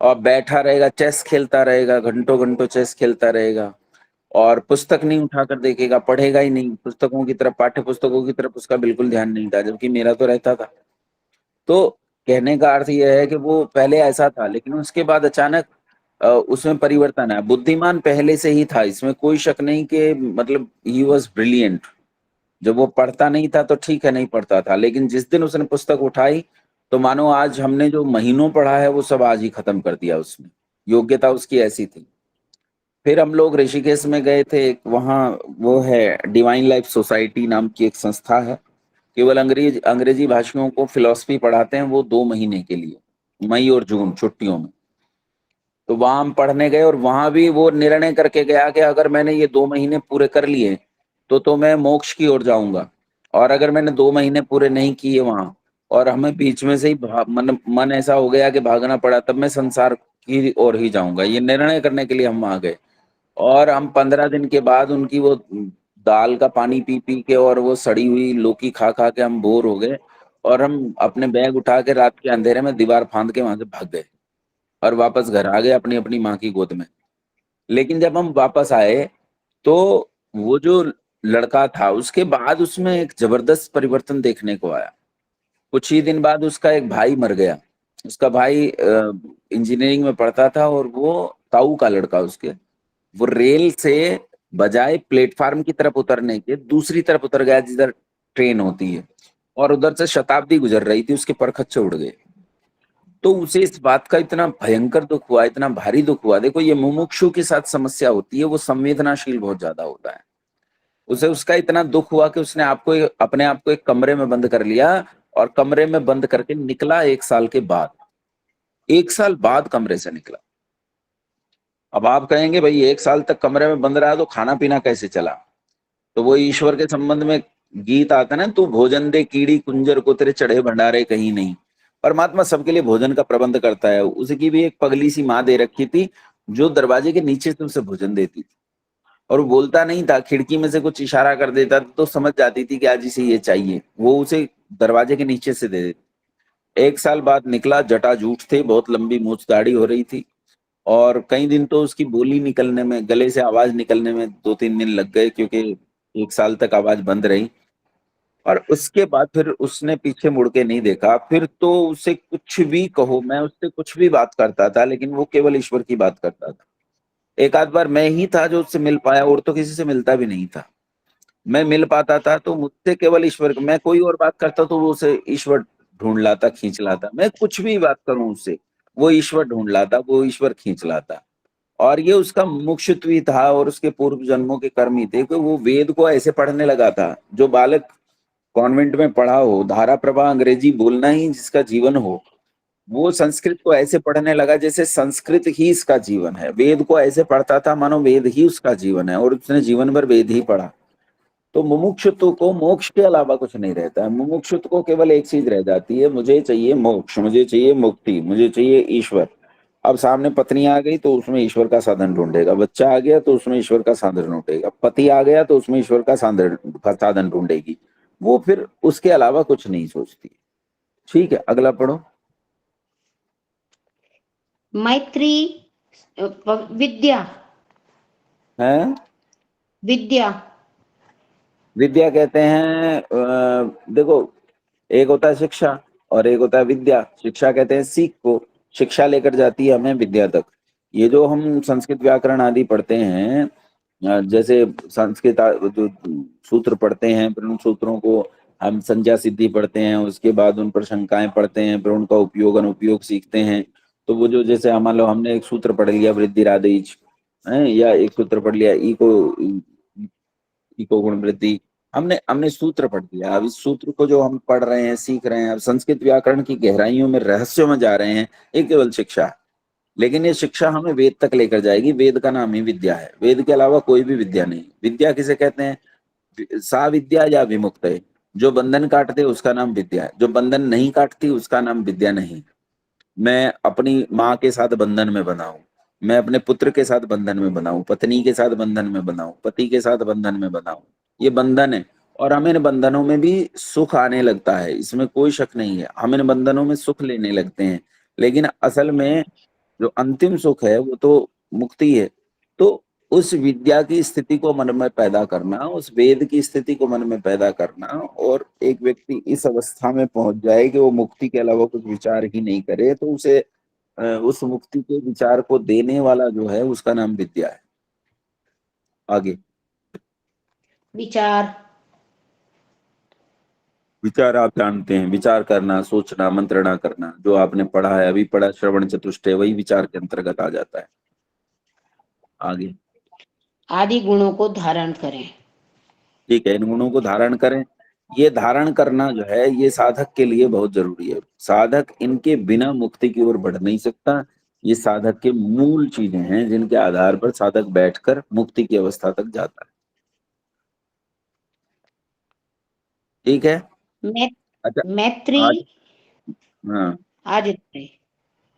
Speaker 1: और बैठा रहेगा, चेस खेलता रहेगा, घंटों घंटों चेस खेलता रहेगा, और पुस्तक नहीं उठाकर देखेगा, पढ़ेगा ही नहीं, पुस्तकों की तरफ, पाठ्य पुस्तकों की तरफ उसका बिल्कुल ध्यान नहीं था, जबकि मेरा तो रहता था। तो कहने का अर्थ यह है कि वो पहले ऐसा था, लेकिन उसके बाद अचानक उसमें परिवर्तन आया। बुद्धिमान पहले से ही था, इसमें कोई शक नहीं कि मतलब ही वॉज ब्रिलियंट। जब वो पढ़ता नहीं था तो ठीक है, नहीं पढ़ता था, लेकिन जिस दिन उसने पुस्तक उठाई, तो मानो आज हमने जो महीनों पढ़ा है वो सब आज ही खत्म कर दिया उसने। योग्यता उसकी ऐसी थी। फिर हम लोग ऋषिकेश में गए थे, एक वहाँ वो है डिवाइन लाइफ सोसाइटी नाम की एक संस्था है। केवल अंग्रेजी भाषियों को फिलॉसफी पढ़ाते हैं, वो 2 महीने के लिए, मई और जून छुट्टियों में। तो वहां हम पढ़ने गए, और वहां भी वो निर्णय करके गया कि अगर मैंने ये 2 महीने पूरे कर लिए तो मैं मोक्ष की ओर जाऊंगा, और अगर मैंने 2 महीने पूरे नहीं किए वहां, और हमें बीच में से ही मन ऐसा हो गया कि भागना पड़ा, तब मैं संसार की ओर ही जाऊंगा। ये निर्णय करने के लिए हम वहां गए। और हम 15 दिन के बाद उनकी वो दाल का पानी पी पी के और वो सड़ी हुई लौकी खा खा के हम बोर हो गए, और हम अपने बैग उठा के रात के अंधेरे में दीवार फांद के वहां से भाग गए, और वापस घर आ गए अपनी अपनी माँ की गोद में। लेकिन जब हम वापस आए, तो वो जो लड़का था, उसके बाद उसमें एक जबरदस्त परिवर्तन देखने को आया। कुछ ही दिन बाद उसका एक भाई मर गया। उसका भाई इंजीनियरिंग में पढ़ता था, और वो ताऊ का लड़का, उसके वो रेल से बजाय प्लेटफार्म की तरफ उतरने के दूसरी तरफ उतर गया जिधर ट्रेन होती है, और उधर से शताब्दी गुजर रही थी, उसके परखच्चे उड़ गए। तो उसे इस बात का इतना भयंकर दुख हुआ, इतना भारी दुख हुआ। देखो, ये मुमुक्षु के साथ समस्या होती है, वो संवेदनाशील बहुत ज्यादा होता है। उसे उसका इतना दुख हुआ कि उसने अपने आप को एक कमरे में बंद कर लिया, और कमरे में बंद करके निकला 1 साल के बाद। 1 साल बाद कमरे से निकला। अब आप कहेंगे भाई 1 साल तक कमरे में बंद रहा तो खाना पीना कैसे चला। तो वो ईश्वर के संबंध में गीत आता ना, तू भोजन दे कीड़ी कुंजर को, तेरे चढ़े भंडारे कहीं नहीं। परमात्मा सबके लिए भोजन का प्रबंध करता है। उसकी भी एक पगली सी माँ दे रखी थी, जो दरवाजे के नीचे से उसे भोजन देती थी, और वो बोलता नहीं था, खिड़की में से कुछ इशारा कर देता तो समझ जाती थी कि आज इसे ये चाहिए, वो उसे दरवाजे के नीचे से दे देती। 1 साल बाद निकला, जटाजूट थे, बहुत लंबी मूछ दाढ़ी हो रही थी, और कई दिन तो उसकी बोली निकलने में, गले से आवाज निकलने में 2-3 दिन लग गए, क्योंकि 1 साल तक आवाज बंद रही। और उसके बाद फिर उसने पीछे मुड़ के नहीं देखा। फिर तो उसे कुछ भी कहो, मैं उससे कुछ भी बात करता था, लेकिन वो केवल ईश्वर की बात करता था। एक आध बार मैं ही था जो उससे मिल पाया, और तो किसी से मिलता भी नहीं था। मैं मिल पाता था तो मुझसे केवल ईश्वर, मैं कोई और बात करता तो वो उसे ईश्वर ढूंढ लाता, खींच लाता। मैं कुछ भी बात करूं उससे, वो ईश्वर ढूंढ लाता, वो ईश्वर खींच लाता। और ये उसका मुमुक्षुत्व ही था, और उसके पूर्व जन्मों के कर्म ही थे कि वो वेद को ऐसे पढ़ने लगा था। जो बालक कॉन्वेंट में पढ़ा हो, धारा प्रवाह अंग्रेजी बोलना ही जिसका जीवन हो, वो संस्कृत को ऐसे पढ़ने लगा जैसे संस्कृत ही इसका जीवन है। वेद को ऐसे पढ़ता था मानो वेद ही उसका जीवन है, और उसने जीवन भर वेद ही पढ़ा। तो मुमुक्षुत्व को मोक्ष के अलावा कुछ नहीं रहता है। मुमुक्षुत्व को केवल एक चीज रह जाती है, मुझे चाहिए मोक्ष, मुझे चाहिए मुक्ति, मुझे चाहिए ईश्वर। अब सामने पत्नी आ गई तो उसमें ईश्वर का साधन ढूंढेगा, बच्चा आ गया तो उसमें ईश्वर का साधन ढूंढेगा, पति आ गया तो उसमें ईश्वर का साधन ढूंढेगी। वो फिर उसके अलावा कुछ नहीं सोचती। ठीक है, अगला पढ़ो।
Speaker 2: मैत्री विद्या
Speaker 1: है
Speaker 2: विद्या
Speaker 1: विद्या कहते हैं, देखो, एक होता है शिक्षा और एक होता है विद्या। शिक्षा कहते हैं सीख को, शिक्षा लेकर जाती है हमें विद्या तक। ये जो हम संस्कृत व्याकरण आदि पढ़ते हैं, जैसे संस्कृत जो सूत्र पढ़ते हैं, फिर उन सूत्रों को हम संज्ञा सिद्धि पढ़ते हैं, उसके बाद उन पर शंकाएं पढ़ते हैं, फिर उनका उपयोग अनुपयोग सीखते हैं। तो वो जो, जैसे मान लो हमने एक सूत्र पढ़ लिया वृद्धिरादेश है, या एक सूत्र पढ़ लिया इको गुण वृद्धि, हमने हमने सूत्र पढ़ लिया। अब इस सूत्र को जो हम पढ़ रहे हैं, सीख रहे हैं, अब संस्कृत व्याकरण की गहराइयों में, रहस्यों में जा रहे हैं, ये केवल शिक्षा है। लेकिन ये शिक्षा हमें वेद तक लेकर जाएगी। वेद का नाम ही विद्या है, वेद के अलावा कोई भी विद्या नहीं। विद्या किसे कहते हैं? सा विद्या या विमुक्त है। जो बंधन काटते उसका नाम विद्या है, जो बंधन नहीं काटती उसका नाम विद्या नहीं। मैं अपनी माँ के साथ बंधन में बना हूं, मैं अपने पुत्र के साथ बंधन में बना हूं, पत्नी के साथ बंधन में बना हूं, पति के साथ बंधन में बना हूं, ये बंधन है। और हम इन बंधनों में भी सुख आने लगता है, इसमें कोई शक नहीं है। हम इन बंधनों में सुख लेने लगते हैं, लेकिन असल में जो अंतिम सुख है वो तो मुक्ति है। तो उस विद्या की स्थिति को मन में पैदा करना, उस वेद की स्थिति को मन में पैदा करना, और एक व्यक्ति इस अवस्था में पहुंच जाए कि वो मुक्ति के अलावा कुछ विचार ही नहीं करे, तो उसे उस मुक्ति के विचार को देने वाला जो है उसका नाम विद्या है। आगे
Speaker 2: विचार
Speaker 1: विचार आप जानते हैं, विचार करना, सोचना, मंत्रणा करना। जो आपने पढ़ा है, अभी पढ़ा श्रवण चतुष्टय, वही विचार के अंतर्गत आ जाता है। आगे
Speaker 2: आदि गुणों को धारण करें।
Speaker 1: ठीक है, इन गुणों को धारण करें। ये धारण करना जो है ये साधक के लिए बहुत जरूरी है। साधक इनके बिना मुक्ति की ओर बढ़ नहीं सकता। ये साधक के मूल चीजें हैं जिनके आधार पर साधक बैठकर मुक्ति की अवस्था तक जाता है। ठीक है।
Speaker 2: मै,
Speaker 1: अच्छा,
Speaker 2: मैत्री
Speaker 1: आज, हाँ,
Speaker 2: आज इतने।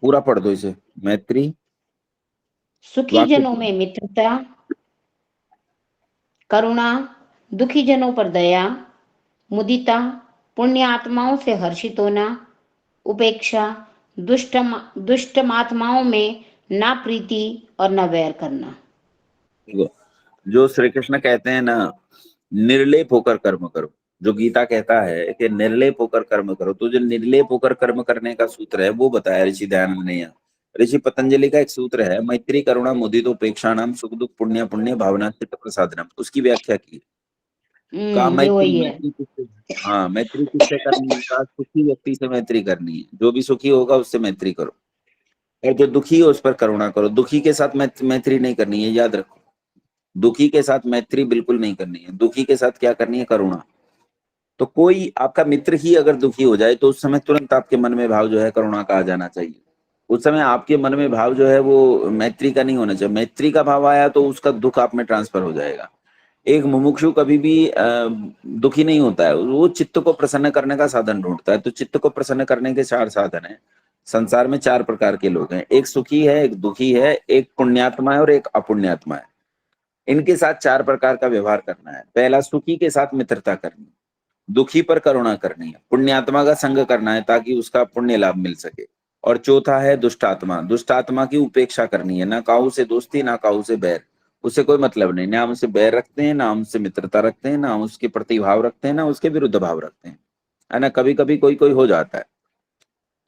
Speaker 1: पूरा पढ़ दो इसे। मैत्री,
Speaker 2: सुखी
Speaker 1: वाक्य
Speaker 2: जनों में मित्रता, करुणा, दुखी जनों पर दया, मुदिता, पुण्य आत्माओं से हर्षित होना, उपेक्षा, दुष्ट आत्माओं में ना प्रीति और न वैर करना।
Speaker 1: जो श्री कृष्ण कहते हैं ना, निर्लेप होकर कर्म करो। जो गीता कहता है कि निर्लेप होकर कर्म करो, तो जो निर्लेप होकर कर्म करने का सूत्र है वो बताया ऋषि दयानंद ने। यहाँ ऋषि पतंजलि का एक सूत्र है, मैत्री करुणा मुदित उपेक्षा नाम सुख दुख पुण्य पुण्य भावना चित्त प्रसादनम, उसकी व्याख्या की। कहा
Speaker 2: ये
Speaker 1: मैत्री,
Speaker 2: वही है।
Speaker 1: मैत्री किससे, हाँ, मैत्री किससे करनी है? कहा सुखी व्यक्ति से मैत्री करनी है। जो भी सुखी होगा उससे मैत्री करो, और जो दुखी है उस पर करुणा करो। दुखी के साथ मैत्री नहीं करनी है, याद रखो। दुखी के साथ मैत्री बिल्कुल नहीं करनी है। दुखी के साथ क्या करनी है? करुणा। तो कोई आपका मित्र ही अगर दुखी हो जाए तो उस समय तुरंत आपके मन में भाव जो है करुणा का आ जाना चाहिए। उस समय आपके मन में भाव जो है वो मैत्री का नहीं होना चाहिए। मैत्री का भाव आया तो उसका दुख आप में ट्रांसफर हो जाएगा। एक मुमुक्षु कभी भी दुखी नहीं होता है, वो चित्त को प्रसन्न करने का साधन ढूंढता है। तो चित्त को प्रसन्न करने के 4 साधन है। संसार में 4 प्रकार के लोग हैं, एक सुखी है, एक दुखी है, एक पुण्यात्मा है और एक अपुण्यात्मा है। इनके साथ 4 प्रकार का व्यवहार करना है। पहला, सुखी के साथ मित्रता करनी, दुखी पर करुणा करनी है, पुण्यात्मा का संग करना है ताकि उसका पुण्य लाभ मिल सके। और चौथा है दुष्टात्मा, दुष्टात्मा की उपेक्षा करनी है। ना काऊ से दोस्ती, ना काऊ से बैर, उससे कोई मतलब नहीं। ना हम उससे बैर रखते हैं, ना हम उससे मित्रता रखते हैं, ना हम उसके प्रति भाव रखते हैं, ना उसके विरुद्ध भाव रखते हैं, है ना। कभी कभी कोई कोई हो जाता है।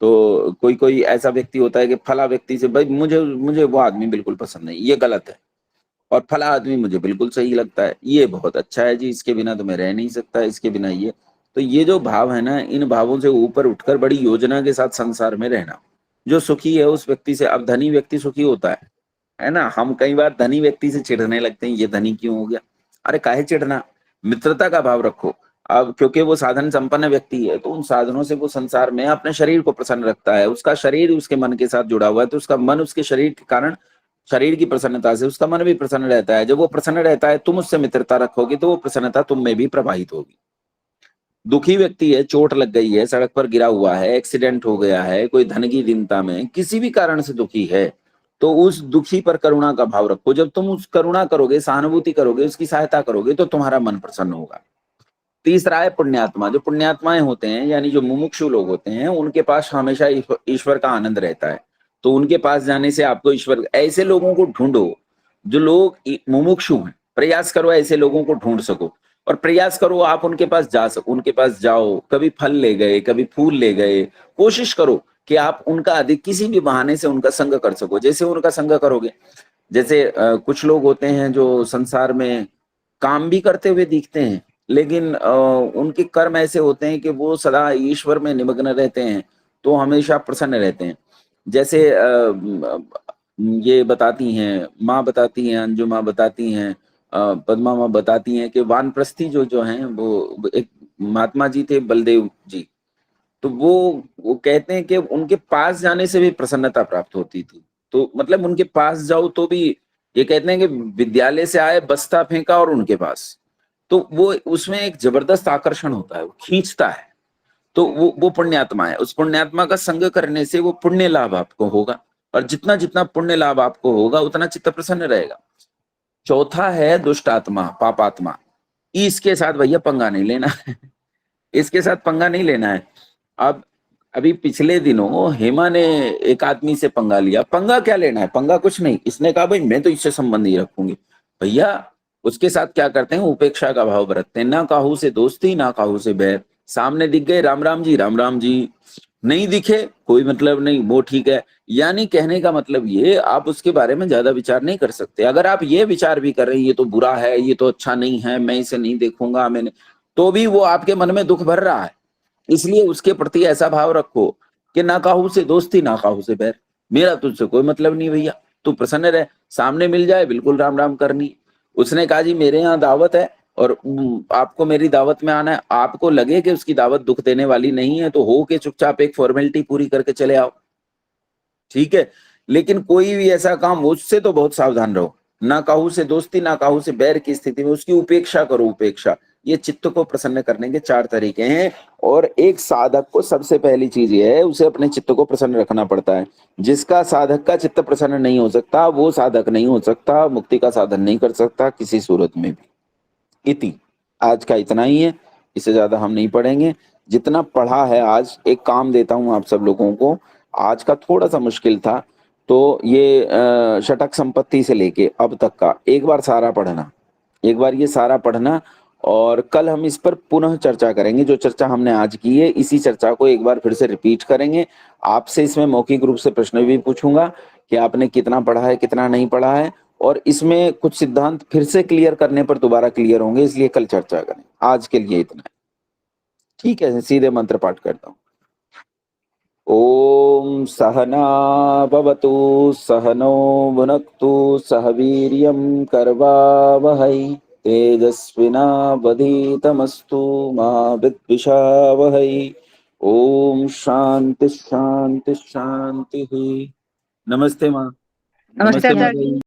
Speaker 1: तो कोई कोई ऐसा व्यक्ति होता है कि फला व्यक्ति से भाई मुझे मुझे वो आदमी बिल्कुल पसंद नहीं, ये गलत है, और फला आदमी मुझे बिल्कुल सही लगता है, ये बहुत अच्छा है जी, इसके बिना तो मैं रह नहीं सकता, इसके बिना ये। तो ये जो भाव है ना, इन भावों से ऊपर उठकर बड़ी योजना के साथ संसार में रहना। जो सुखी है उस व्यक्ति से, अब धनी व्यक्ति सुखी होता है ना। हम कई बार धनी व्यक्ति से चिढ़ने लगते हैं, ये धनी क्यों हो गया। अरे काहे चिढ़ना, मित्रता का भाव रखो। अब क्योंकि वो साधन संपन्न व्यक्ति है, तो उन साधनों से वो संसार में अपने शरीर को प्रसन्न रखता है, उसका शरीर उसके मन के साथ जुड़ा हुआ है, तो उसका मन उसके शरीर के कारण, शरीर की प्रसन्नता से उसका मन भी प्रसन्न रहता है। जब वो प्रसन्न रहता है, तुम उससे मित्रता रखोगे तो वो प्रसन्नता तुम में भी प्रवाहित होगी। दुखी व्यक्ति है, चोट लग गई है, सड़क पर गिरा हुआ है, एक्सीडेंट हो गया है, कोई धन की दीनता में किसी भी कारण से दुखी है, तो उस दुखी पर करुणा का भाव रखो। जब तुम उस करुणा करोगे, सहानुभूति करोगे, उसकी सहायता करोगे, तो तुम्हारा मन प्रसन्न होगा। तीसरा है पुण्यात्मा। जो पुण्यात्माएं होते हैं, यानी जो मुमुक्षु लोग होते हैं, उनके पास हमेशा ईश्वर का आनंद रहता है, तो उनके पास जाने से आपको ईश्वर, ऐसे लोगों को ढूंढो जो लोग मुमुक्षु हैं, प्रयास करो ऐसे लोगों को ढूंढ सको, और प्रयास करो आप उनके पास जा सको, उनके पास जाओ, कभी फल ले गए, कभी फूल ले गए, कोशिश करो कि आप उनका अधिक किसी भी बहाने से उनका संग कर सको। जैसे उनका संग करोगे, जैसे कुछ लोग होते हैं जो संसार में काम भी करते हुए दिखते हैं, लेकिन उनके कर्म ऐसे होते हैं कि वो सदा ईश्वर में निमग्न रहते हैं, तो हमेशा प्रसन्न रहते हैं। जैसे ये बताती हैं माँ, बताती हैं अंजू माँ, बताती हैं पद्मा माँ, बताती हैं कि वानप्रस्थी जो हैं, वो एक महात्मा जी थे, बलदेव जी, तो वो कहते हैं कि उनके पास जाने से भी प्रसन्नता प्राप्त होती थी। तो मतलब उनके पास जाओ तो भी, ये कहते हैं कि विद्यालय से आए, बस्ता फेंका और उनके पास, तो वो उसमें एक जबरदस्त आकर्षण होता है, वो खींचता है। तो वो पुण्यात्मा है। उस पुण्यात्मा का संग करने से वो पुण्य लाभ आपको होगा, और जितना जितना पुण्य लाभ आपको होगा उतना चित्त प्रसन्न रहेगा। चौथा है दुष्ट आत्मा, पापात्मा। इसके साथ भैया पंगा नहीं लेना है। इसके साथ पंगा नहीं लेना है। अब अभी पिछले दिनों हेमा ने एक आदमी से पंगा लिया। पंगा क्या लेना है, पंगा कुछ नहीं। इसने कहा भाई मैं तो इससे संबंध ही रखूंगी। भैया उसके साथ क्या करते हैं, उपेक्षा का भाव बरतते हैं। ना काहू से दोस्ती, ना काहू से बैर। सामने दिख गए राम राम जी, राम राम जी, नहीं दिखे कोई मतलब नहीं, वो ठीक है। यानी कहने का मतलब ये, आप उसके बारे में ज्यादा विचार नहीं कर सकते। अगर आप ये विचार भी कर रहे हैं ये तो बुरा है, ये तो अच्छा नहीं है, मैं इसे नहीं देखूंगा, मैंने, तो भी वो आपके मन में दुख भर रहा है। इसलिए उसके प्रति ऐसा भाव रखो कि ना काहू से दोस्ती, ना काहू से बैर। मेरा तुझसे कोई मतलब नहीं भैया, तू प्रसन्न रह, सामने मिल जाए बिल्कुल राम राम करनी। उसने कहा जी मेरे यहाँ दावत है और आपको मेरी दावत में आना है। आपको लगे कि उसकी दावत दुख देने वाली नहीं है, तो हो के चुपचाप एक फॉर्मेलिटी पूरी करके चले आओ, ठीक है। लेकिन कोई भी ऐसा काम, उससे तो बहुत सावधान रहो। ना काहू से दोस्ती, ना काहू से बैर की स्थिति में उसकी उपेक्षा करो। उपेक्षा, ये चित्त को प्रसन्न करने के 4 तरीके हैं। और एक साधक को सबसे पहली चीज ये है, उसे अपने चित्त को प्रसन्न रखना पड़ता है। जिसका साधक का चित्त प्रसन्न नहीं हो सकता, वो साधक नहीं हो सकता, मुक्ति का साधन नहीं कर सकता किसी सूरत में भी। इति आज का इतना ही है, इससे ज्यादा हम नहीं पढ़ेंगे। जितना पढ़ा है आज, एक काम देता हूं आप सब लोगों को। आज का थोड़ा सा मुश्किल था, तो ये षटक संपत्ति से लेके अब तक का एक बार सारा पढ़ना, एक बार ये सारा पढ़ना। और कल हम इस पर पुनः चर्चा करेंगे। जो चर्चा हमने आज की है, इसी चर्चा को एक बार फिर से रिपीट करेंगे। आपसे इसमें मौखिक रूप से प्रश्न भी पूछूंगा कि आपने कितना पढ़ा है, कितना नहीं पढ़ा है, और इसमें कुछ सिद्धांत फिर से क्लियर करने पर दोबारा क्लियर होंगे, इसलिए कल चर्चा करें। आज के लिए इतना है, ठीक है। सीधे मंत्र पाठ करता हूँ। ओम सहना भवतु, सहनो भुनक्तु, सह वीर्यं करवावहै, तेजस्विनावधीतमस्तु मा विद्विषावहै। ओम शांति शांति शांति। नमस्ते माँ।
Speaker 3: नमस्ते
Speaker 1: माँ
Speaker 3: आचार्य जी।
Speaker 1: जी।